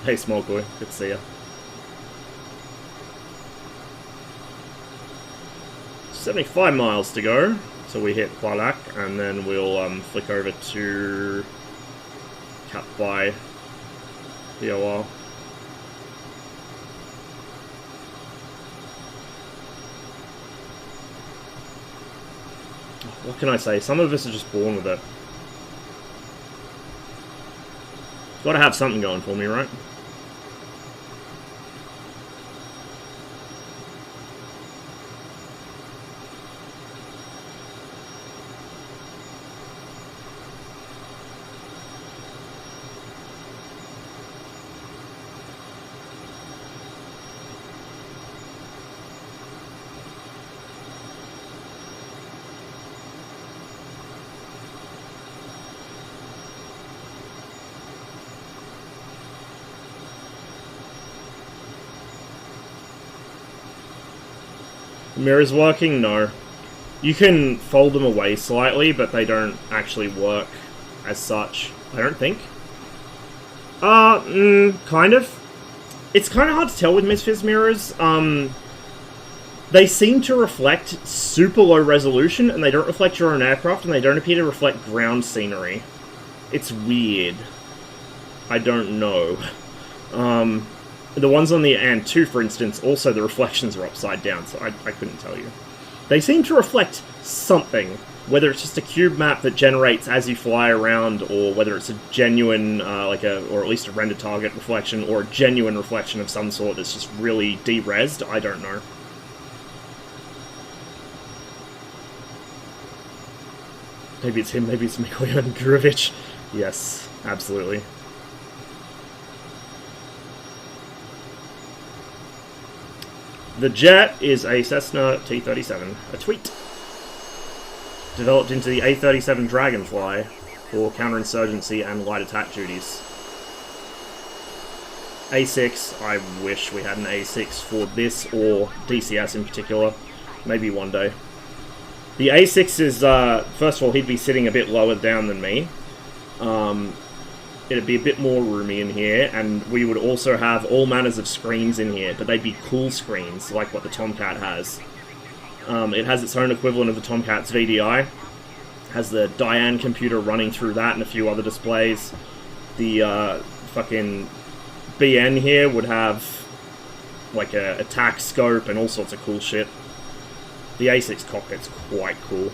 Hey Small Boy, good to see ya. 75 miles to go till we hit Kualak, and then we'll flick over to Cat by VOR. What can I say? Some of us are just born with it. Gotta have something going for me, right? Mirrors working? No. You can fold them away slightly, but they don't actually work as such, I don't think. Kind of. It's kind of hard to tell with Misfits mirrors. They seem to reflect super low resolution, and they don't reflect your own aircraft, and they don't appear to reflect ground scenery. It's weird. I don't know. The ones on the AN2, for instance, also the reflections are upside down, so I couldn't tell you. They seem to reflect something, whether it's just a cube map that generates as you fly around, or whether it's a genuine, or at least a render target reflection, or a genuine reflection of some sort that's just really de-resed, I don't know. Maybe it's him, maybe it's Mikhail Gurovich. Yes, absolutely. The jet is a Cessna T-37, a tweet. Developed into the A-37 Dragonfly for counterinsurgency and light attack duties. A6, I wish we had an A6 for this, or DCS in particular. Maybe one day. The A6 is, first of all, he'd be sitting a bit lower down than me. It'd be a bit more roomy in here, and we would also have all manners of screens in here, but they'd be cool screens, like what the Tomcat has. It has its own equivalent of the Tomcat's VDI. Has the Diane computer running through that and a few other displays. The fucking BN here would have like a attack scope and all sorts of cool shit. The A6 cockpit's quite cool.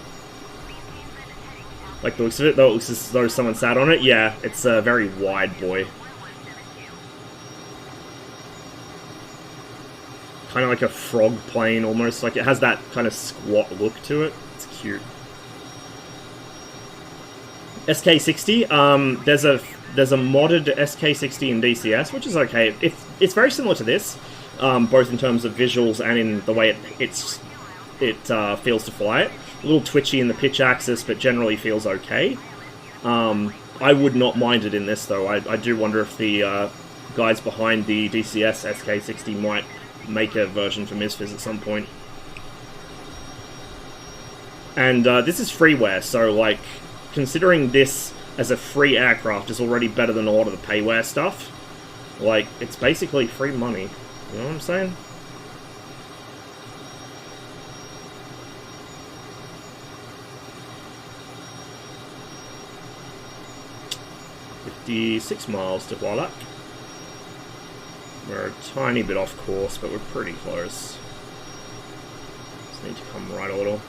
Like the looks of it, though, it looks as though someone sat on it. Yeah, it's a very wide boy. Kind of like a frog plane, almost. Like, it has that kind of squat look to it. It's cute. SK60, there's a modded SK60 in DCS, which is okay. It's very similar to this, both in terms of visuals and in the way it feels to fly it. A little twitchy in the pitch axis, but generally feels okay. I would not mind it in this, though. I do wonder if the guys behind the DCS SK60 might make a version for Misfits at some point. And this is freeware, so, like, considering this as a free aircraft is already better than a lot of the payware stuff, like, it's basically free money. You know what I'm saying? .56 miles to Kualak. We're a tiny bit off course, but we're pretty close. Just need to come right a little.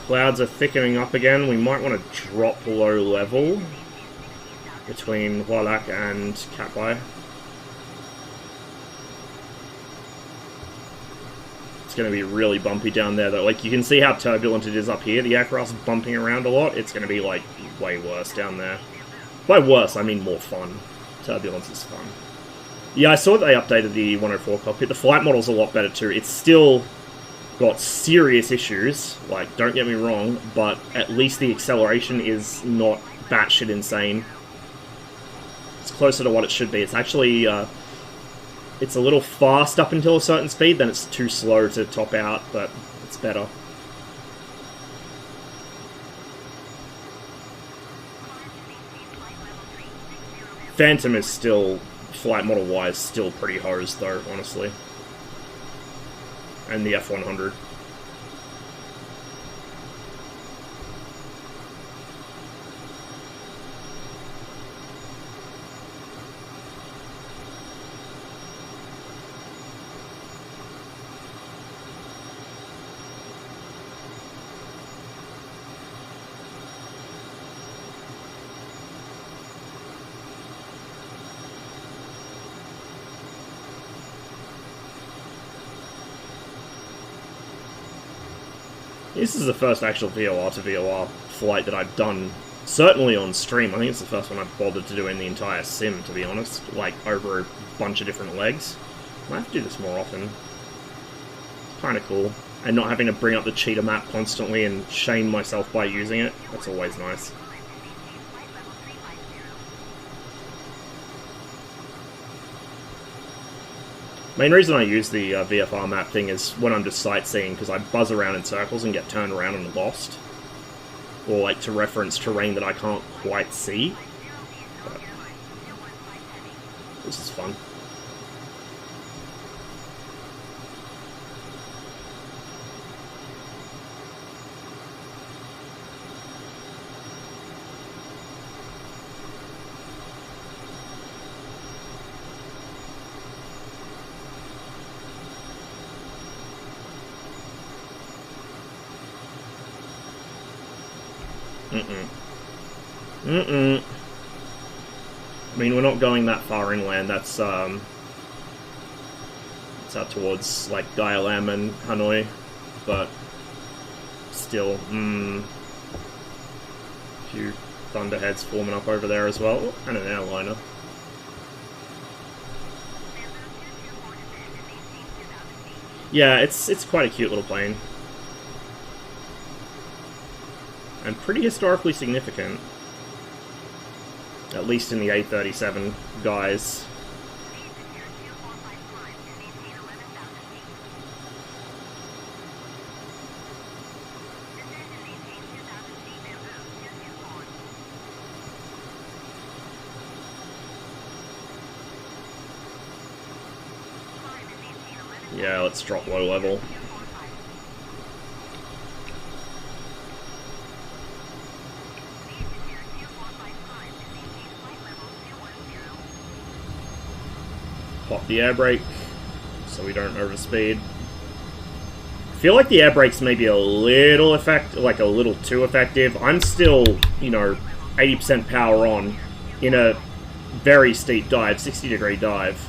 Clouds are thickening up again. We might want to drop below level between Kualak and Katbai. It's going to be really bumpy down there, though. Like, you can see how turbulent it is up here. The aircraft's bumping around a lot. It's going to be, like, way worse down there. By worse, I mean more fun. Turbulence is fun. Yeah, I saw that they updated the 104 cockpit. The flight model's a lot better, too. It's still got serious issues. Like, don't get me wrong, but at least the acceleration is not batshit insane. It's closer to what it should be. It's actually... it's a little fast up until a certain speed, then it's too slow to top out, but it's better. Phantom is still, flight model-wise, still pretty hosed, though, honestly. And the F-100. This is the first actual VOR to VOR flight that I've done, certainly on stream. I think it's the first one I've bothered to do in the entire sim, to be honest, like over a bunch of different legs. I have to do this more often. It's kind of cool. And not having to bring up the cheater map constantly and shame myself by using it, that's always nice. Main reason I use the VFR map thing is when I'm just sightseeing, because I buzz around in circles and get turned around and lost. Or like to reference terrain that I can't quite see. But this is fun. I mean, we're not going that far inland. That's out towards, like, Gailam and Hanoi. But still, a few thunderheads forming up over there as well. Oh, and an airliner. Yeah, it's quite a cute little plane. And pretty historically significant. At least in the A37 guys. Yeah, let's drop low level. Pop the air brake so we don't overspeed. I feel like the air brake's maybe a little a little too effective. I'm still, you know, 80% power on in a very steep dive, 60-degree dive.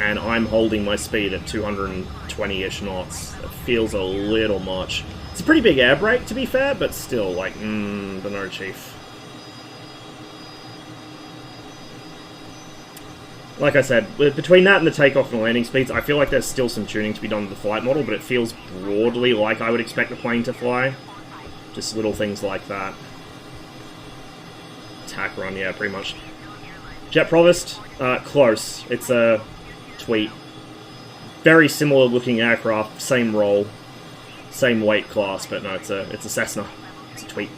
And I'm holding my speed at 220-ish knots. It feels a little much. It's a pretty big air brake, to be fair, but still, like, but no, Chief. Like I said, between that and the takeoff and landing speeds, I feel like there's still some tuning to be done to the flight model, but it feels broadly like I would expect the plane to fly. Just little things like that. Attack run, yeah, pretty much. Jet Provost, close. It's a Tweet. Very similar looking aircraft, same role, same weight class, but no, it's a Cessna. It's a Tweet.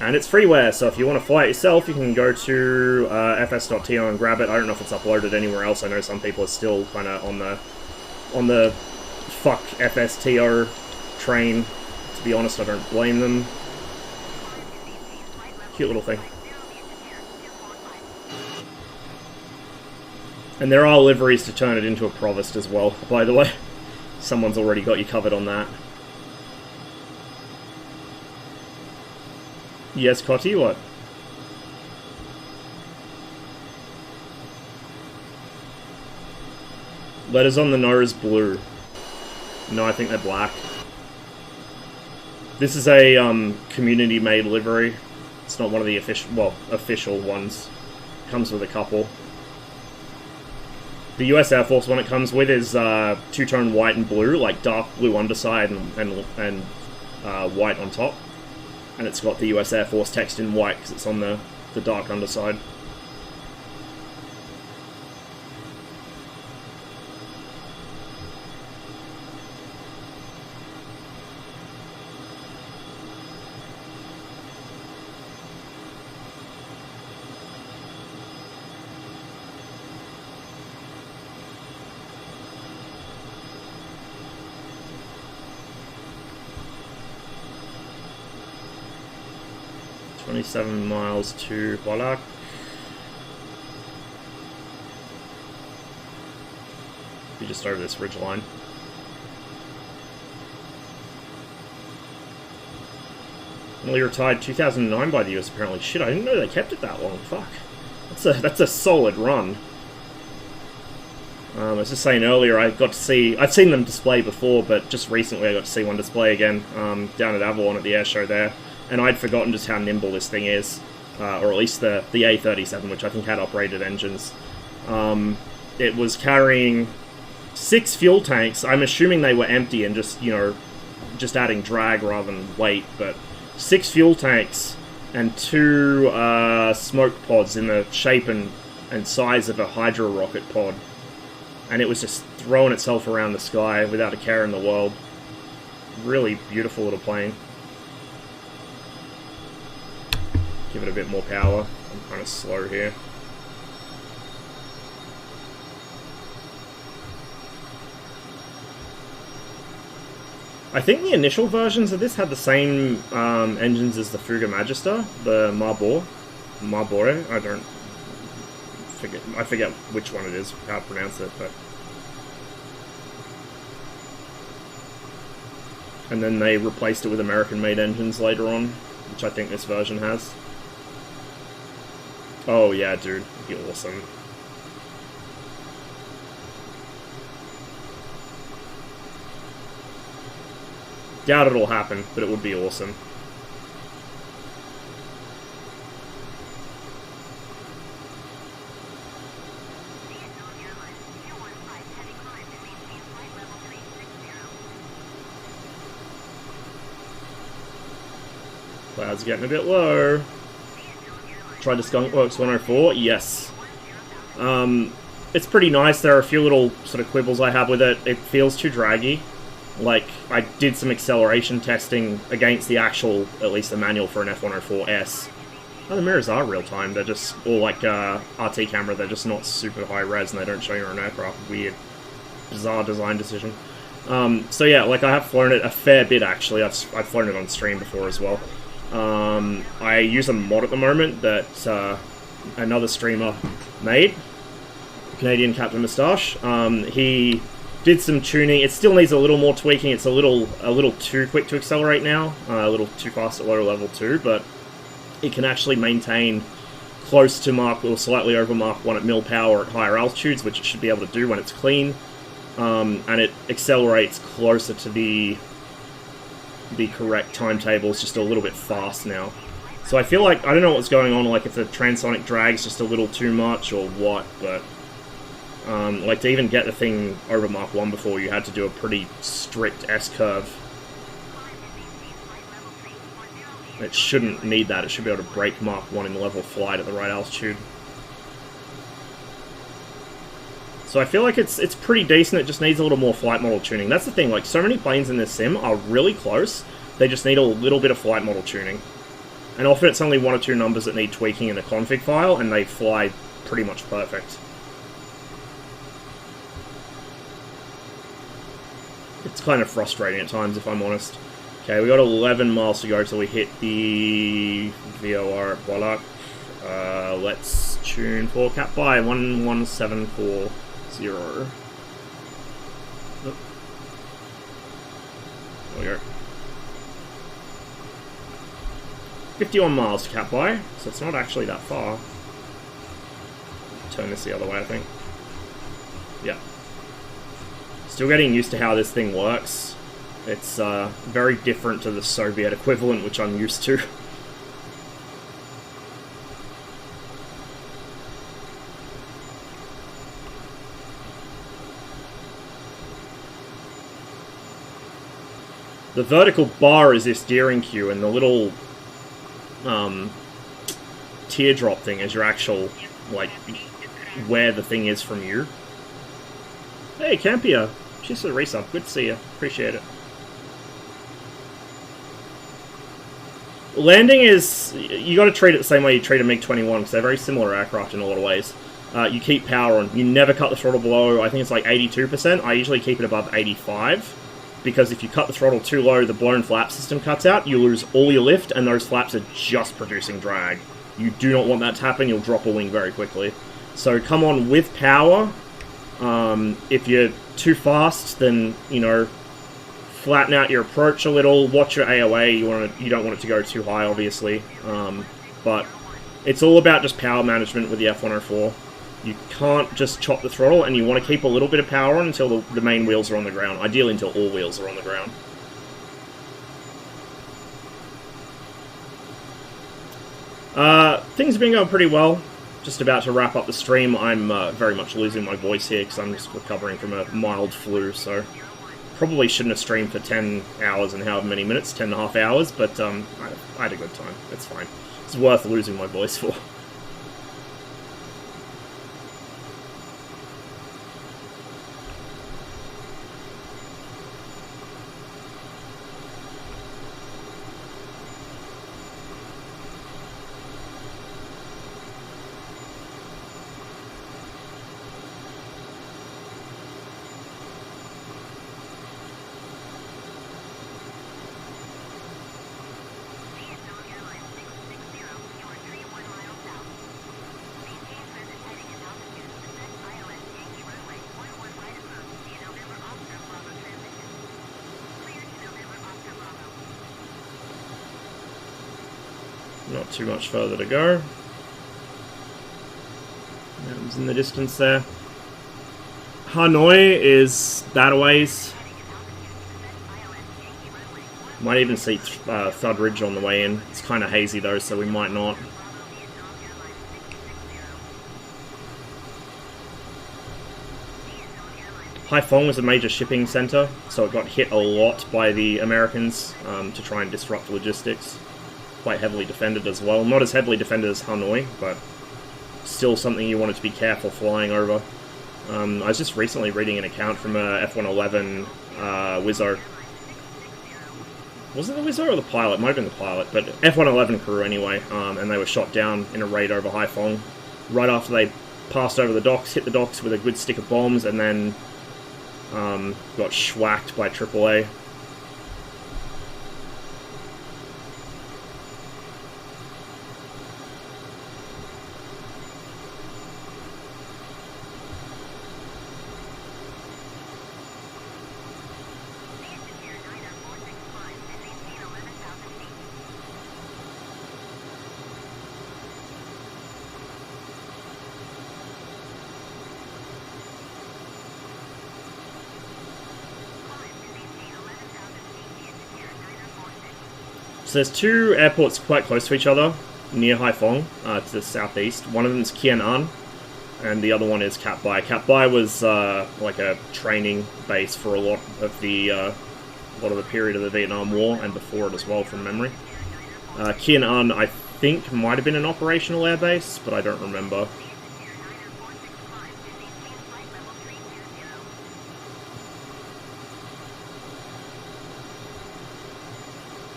And it's freeware, so if you want to fly it yourself, you can go to fs.to and grab it. I don't know if it's uploaded anywhere else. I know some people are still kind of on the fuck FSTO train. To be honest, I don't blame them. Cute little thing. And there are liveries to turn it into a Provost as well, by the way. Someone's already got you covered on that. Yes, Cotty, what? Letters on the nose blue. No, I think they're black. This is a community-made livery. It's not one of the official ones. Comes with a couple. The US Air Force one it comes with is two-tone white and blue, like dark blue underside and white on top. And it's got the US Air Force text in white because it's on the dark underside. "27 miles to Bolak." Be just over this ridge line. Only retired 2009 by the US apparently. Shit, I didn't know they kept it that long. Fuck. That's a solid run. I was just saying earlier, I've seen them display before, but just recently I got to see one display again, down at Avalon at the air show there. And I'd forgotten just how nimble this thing is, or at least the A37, which I think had operated engines. It was carrying 6 fuel tanks. I'm assuming they were empty and just, just adding drag rather than weight, but 6 fuel tanks and 2 smoke pods in the shape and size of a hydro rocket pod. And it was just throwing itself around the sky without a care in the world. Really beautiful little plane. Give it a bit more power. I'm kind of slow here. I think the initial versions of this had the same engines as the Fuga Magister, the Marbore. I forget which one it is, how to pronounce it, but. And then they replaced it with American-made engines later on, which I think this version has. Oh yeah, dude, it'd be awesome. Doubt it'll happen, but it would be awesome. Cloud's getting a bit low. Tried the Skunkworks 104? Yes. It's pretty nice. There are a few little sort of quibbles I have with it. It feels too draggy. Like, I did some acceleration testing against the actual, at least the manual for an F104S. Oh, the mirrors are real-time. They're just, or like RT camera, they're just not super high-res and they don't show you on aircraft. Weird. Bizarre design decision. So yeah, like I have flown it a fair bit actually. I've flown it on stream before as well. I use a mod at the moment that another streamer made, Canadian Captain Moustache. He did some tuning. It still needs a little more tweaking. It's a little too quick to accelerate now, a little too fast at lower level 2, but it can actually maintain close to Mach or slightly over Mach 1 at mil power at higher altitudes, which it should be able to do when it's clean. And it accelerates closer to the correct timetables, just a little bit fast now. So I feel like, I don't know what's going on, like if the transonic drag's just a little too much or what, but like to even get the thing over Mach 1 before, you had to do a pretty strict S-curve. It shouldn't need that, it should be able to break Mach 1 in level flight at the right altitude. So I feel like it's pretty decent, it just needs a little more flight model tuning. That's the thing, like so many planes in this sim are really close, they just need a little bit of flight model tuning. And often it's only 1 or 2 numbers that need tweaking in the config file, and they fly pretty much perfect. It's kind of frustrating at times, if I'm honest. Okay, we got 11 miles to go till we hit the VOR at Bolak. Let's tune for Cat by 11740. Oh. There we go. 51 miles to Cat by, so it's not actually that far. Turn this the other way, I think. Yeah. Still getting used to how this thing works. It's very different to the Soviet equivalent, which I'm used to. The vertical bar is your steering cue, and the little teardrop thing is your actual, like, where the thing is from you. Hey, Campia! She's a resub. Good to see you. Appreciate it. Landing is... you gotta treat it the same way you treat a MiG-21, because they're very similar aircraft in a lot of ways. You keep power on. You never cut the throttle below, I think it's like 82%. I usually keep it above 85%. Because if you cut the throttle too low, the blown flap system cuts out, you lose all your lift, and those flaps are just producing drag. You do not want that to happen, you'll drop a wing very quickly. So come on with power. If you're too fast, then, you know, flatten out your approach a little, watch your AOA, you don't want it to go too high, obviously. But it's all about just power management with the F-104. You can't just chop the throttle, and you want to keep a little bit of power on until the main wheels are on the ground. Ideally until all wheels are on the ground. Things have been going pretty well. Just about to wrap up the stream. I'm very much losing my voice here because I'm just recovering from a mild flu, so probably shouldn't have streamed for 10 hours and however many minutes, 10 and a half hours, but I had a good time. It's fine. It's worth losing my voice for. Not too much further to go. Mountains in the distance there. Hanoi is that a ways. Might even see Thud Ridge on the way in. It's kind of hazy though, so we might not. Haiphong was a major shipping center, so it got hit a lot by the Americans to try and disrupt logistics. Quite heavily defended as well. Not as heavily defended as Hanoi, but still something you wanted to be careful flying over. I was just recently reading an account from a F-111 Wizzo. Was it the Wizzo or the pilot? It might have been the pilot, but F-111 crew anyway, and they were shot down in a raid over Haiphong right after they passed over the docks, hit the docks with a good stick of bombs, and then got schwacked by AAA. So there's two airports quite close to each other, near Haiphong, to the southeast. One of them is Kien An, and the other one is Cat Bai. Cat Bai was like a training base for a lot of the period of the Vietnam War, and before it as well, from memory. Kien An, I think, might have been an operational airbase, but I don't remember.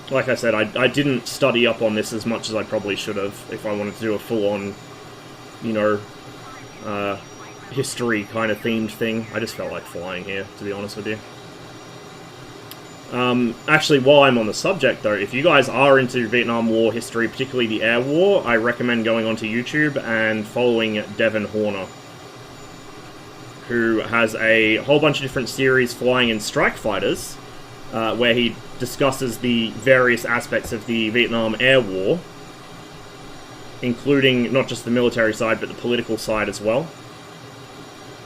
Like I said, I didn't study up on this as much as I probably should have if I wanted to do a full-on, you know, history kind of themed thing. I just felt like flying here, to be honest with you. Actually, while I'm on the subject, though, if you guys are into Vietnam War history, particularly the Air War, I recommend going onto YouTube and following Devon Horner, who has a whole bunch of different series flying in strike fighters, where he discusses the various aspects of the Vietnam Air War, including not just the military side, but the political side as well.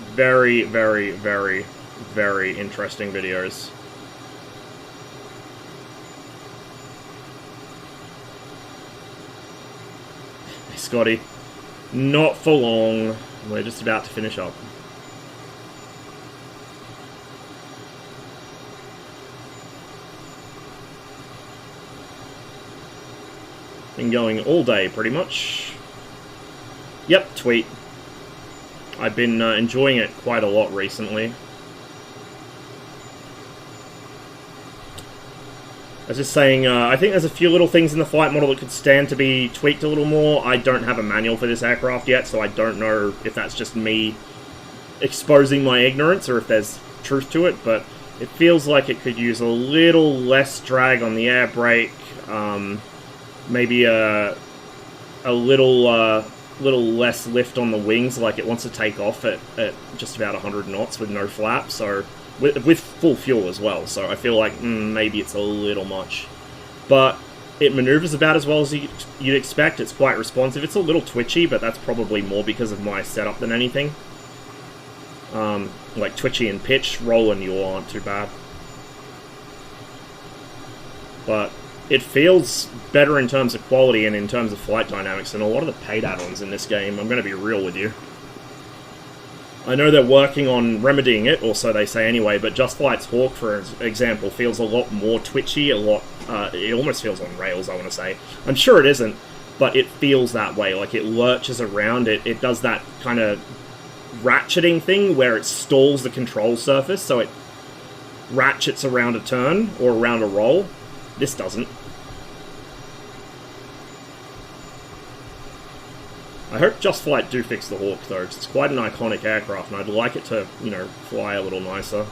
Very, very, very very interesting videos. Hey, Scotty. Not for long. We're just about to finish up. Been going all day, pretty much. Yep, tweet. I've been enjoying it quite a lot recently. I was just saying, I think there's a few little things in the flight model that could stand to be tweaked a little more. I don't have a manual for this aircraft yet, so I don't know if that's just me exposing my ignorance or if there's truth to it, but it feels like it could use a little less drag on the air brake, maybe a little less lift on the wings, like it wants to take off at just about 100 knots with no flaps, or with full fuel as well, so I feel like maybe it's a little much. But it maneuvers about as well as you'd expect. It's quite responsive. It's a little twitchy, but that's probably more because of my setup than anything. Like twitchy and pitch, roll and yaw aren't too bad. But it feels better in terms of quality and in terms of flight dynamics than a lot of the paid add-ons in this game. I'm going to be real with you. I know they're working on remedying it, or so they say anyway, but Just Flight's Hawk, for example, feels a lot more twitchy, it almost feels on rails, I want to say. I'm sure it isn't, but it feels that way, like it lurches around, it does that kind of ratcheting thing where it stalls the control surface, so it ratchets around a turn, or around a roll. This doesn't. I hope Just Flight do fix the Hawk, though, because it's quite an iconic aircraft, and I'd like it to, you know, fly a little nicer.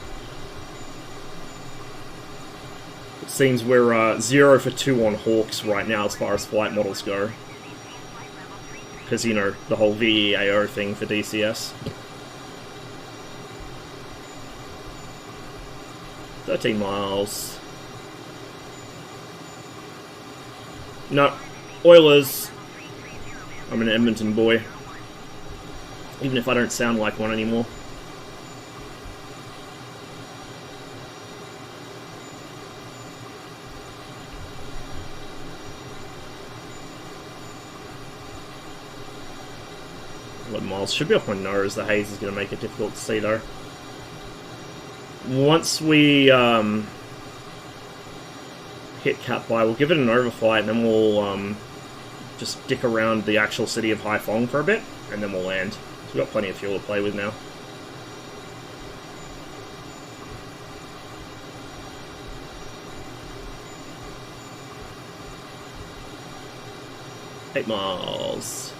It seems we're 0 for 2 on Hawks right now as far as flight models go. Because, you know, the whole VEAO thing for DCS. 13 miles. No, Oilers. I'm an Edmonton boy, even if I don't sound like one anymore. Miles should be off my nose. The haze is going to make it difficult to see, though. Once we hit Cat By, we'll give it an overflight, and then we'll just dick around the actual city of Haiphong for a bit, and then we'll land. So we've got plenty of fuel to play with now. Eight miles.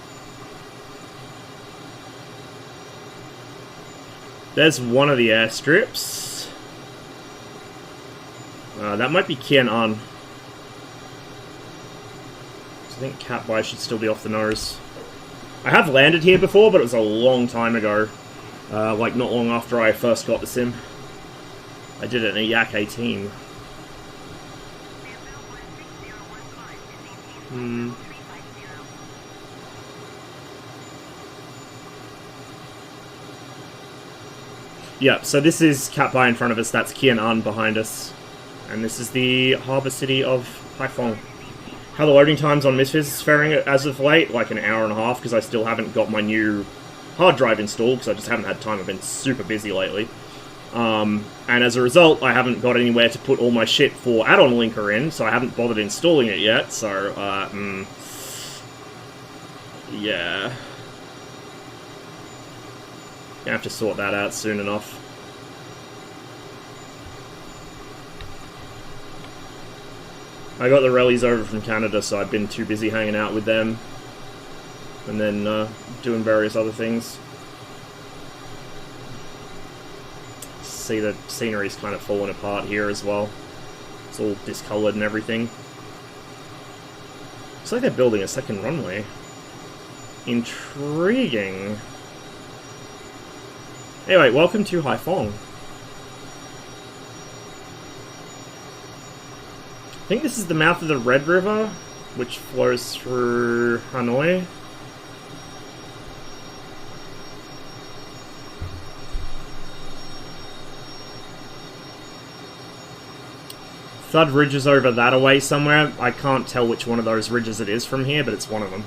There's one of the airstrips. That might be Kian An. I think Cat By should still be off the nose. I have landed here before, but it was a long time ago. Like not long after I first got the sim. I did it in a Yak 18. Yeah, so this is Cat By in front of us, that's Kian An behind us. And this is the harbour city of Haiphong. How the loading times on Misfits is faring as of late, like an hour and a half, because I still haven't got my new hard drive installed, because I just haven't had time. I've been super busy lately. And as a result, I haven't got anywhere to put all my shit for add-on linker in, so I haven't bothered installing it yet, so, yeah. Gonna have to sort that out soon enough. I got the rallies over from Canada, so I've been too busy hanging out with them. And then doing various other things. See, the scenery's kind of falling apart here as well. It's all discoloured and everything. Looks like they're building a second runway. Intriguing. Anyway, welcome to Haiphong. I think this is the mouth of the Red River, which flows through Hanoi. Thud Ridge is over that away somewhere. I can't tell which one of those ridges it is from here, but it's one of them.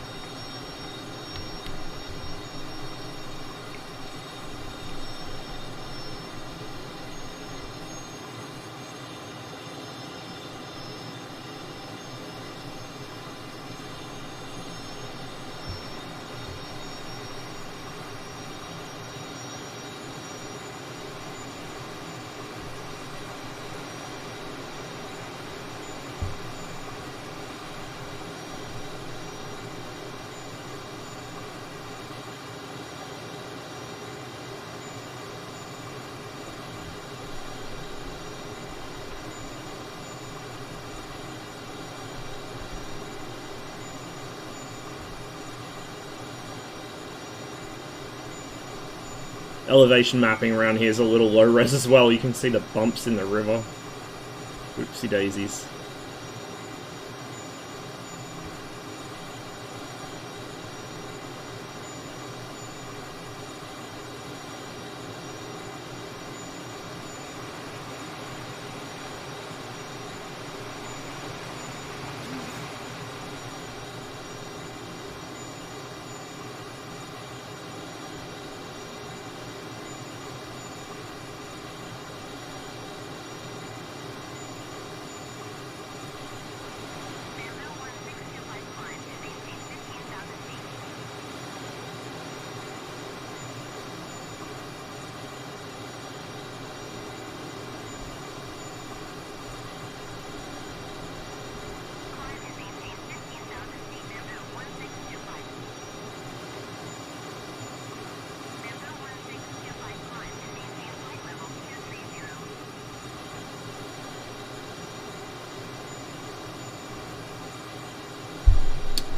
Elevation mapping around here is a little low res as well. You can see the bumps in the river. Oopsie daisies.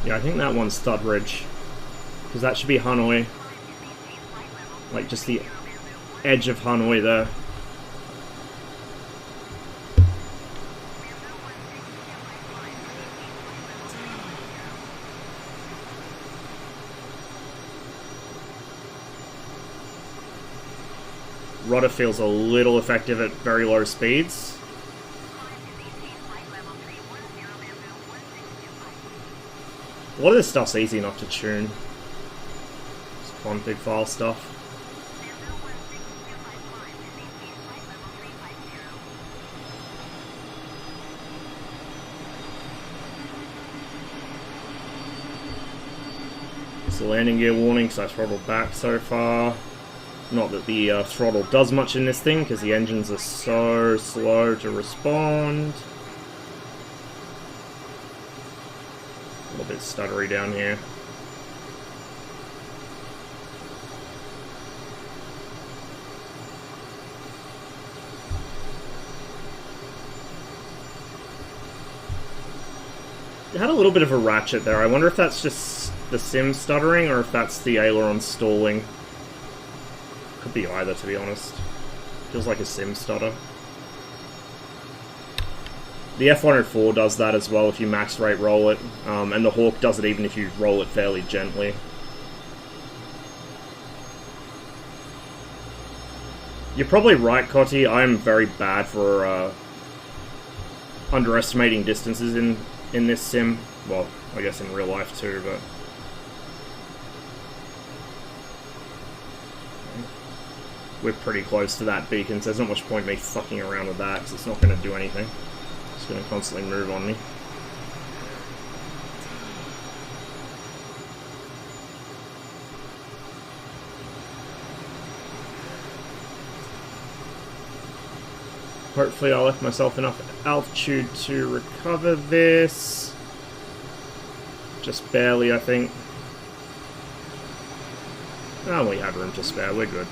Yeah, I think that one's Thud Ridge. Because that should be Hanoi. Like, just the edge of Hanoi there. Rudder feels a little effective at very low speeds. A lot of this stuff's easy enough to tune. Just config file stuff. It's the landing gear warning, so I throttled back so far. Not that the throttle does much in this thing, because the engines are so slow to respond. A little bit stuttery down here. It had a little bit of a ratchet there. I wonder if that's just the sim stuttering or if that's the aileron stalling. Could be either, to be honest. Feels like a sim stutter. The F104 does that as well if you max rate roll it, and the Hawk does it even if you roll it fairly gently. You're probably right, Cotty. I'm very bad for underestimating distances in this sim. Well, I guess in real life too, but... we're pretty close to that beacon, so there's not much point me fucking around with that, because it's not going to do anything. It's going to constantly move on me. Hopefully I left myself enough altitude to recover this. Just barely, I think. Oh, we had room to spare, we're good.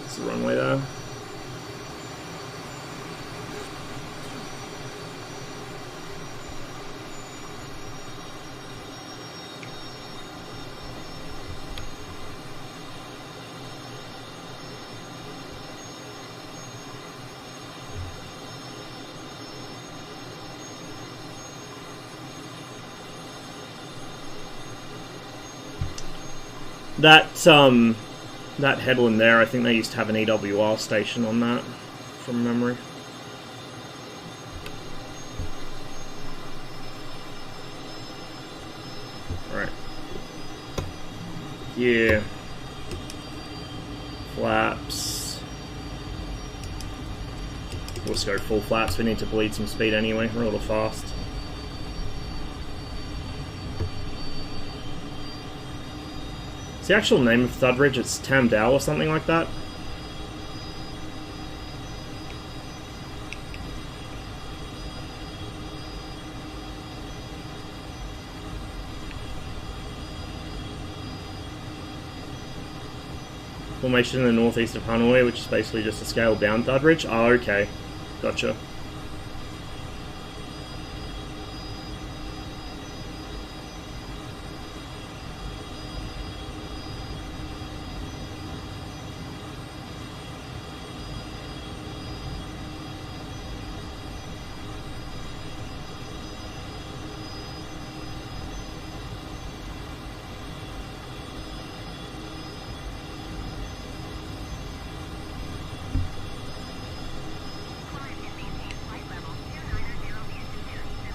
It's the runway there. That headland there, I think they used to have an EWR station on that, from memory. Alright. Yeah. Flaps. We'll just go full flaps. We need to bleed some speed anyway. We're a little fast. Is the actual name of Thudridge? It's Tamdale or something like that? Formation in the northeast of Hanoi, which is basically just a scaled down Thudridge. Oh, okay. Gotcha.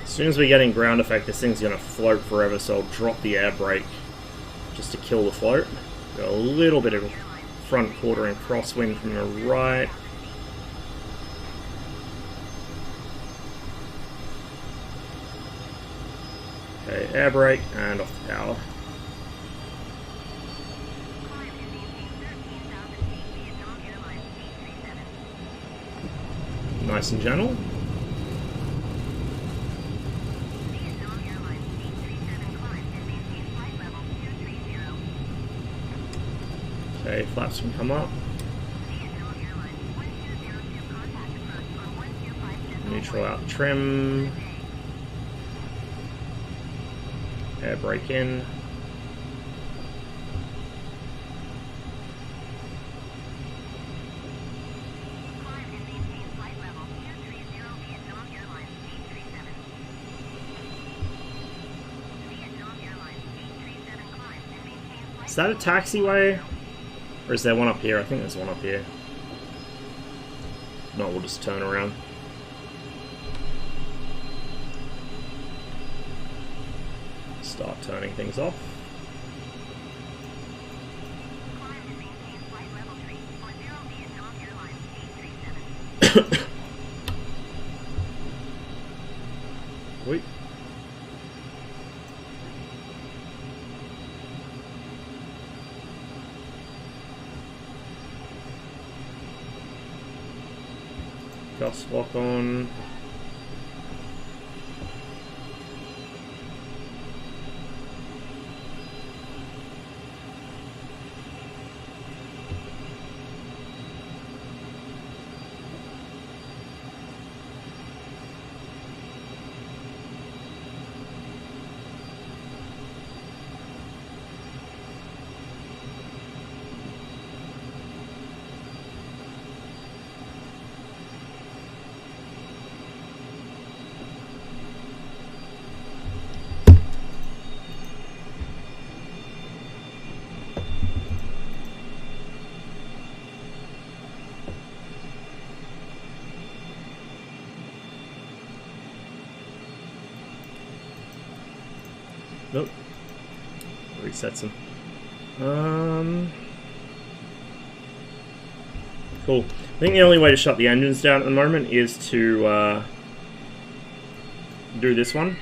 As soon as we get in ground effect, this thing's going to float forever, so I'll drop the air brake just to kill the float. Got a little bit of front quarter and crosswind from the right. Okay, air brake and off the power. Nice and gentle. Okay, flaps can come up. Neutral out trim. Air brake in. Is that a taxiway? Or is there one up here? I think there's one up here. No, we'll just turn around. Start turning things off. Wait. Gust lock on. Nope. Resets them. Cool. I think the only way to shut the engines down at the moment is to do this one.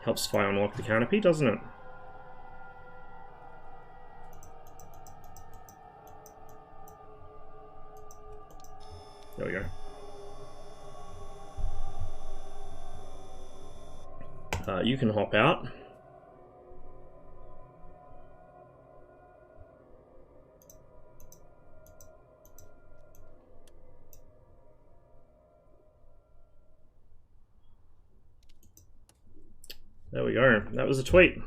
Helps if I unlock the canopy, doesn't it? There we go. You can hop out. There we go. That was a tweet.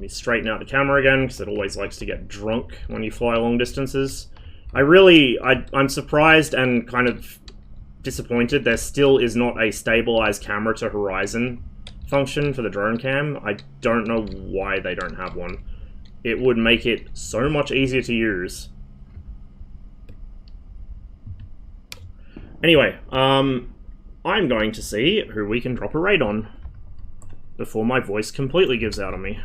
me straighten out the camera again, because it always likes to get drunk when you fly long distances. I'm surprised and kind of disappointed there still is not a stabilized camera to horizon function for the drone cam. I don't know why they don't have one. It would make it so much easier to use. Anyway, I'm going to see who we can drop a raid on before my voice completely gives out on me.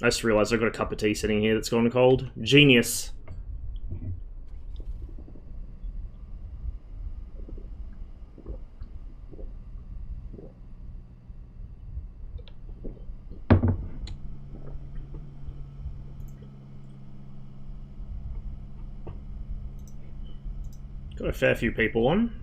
I just realised I've got a cup of tea sitting here that's gone cold. Genius. Got a fair few people on.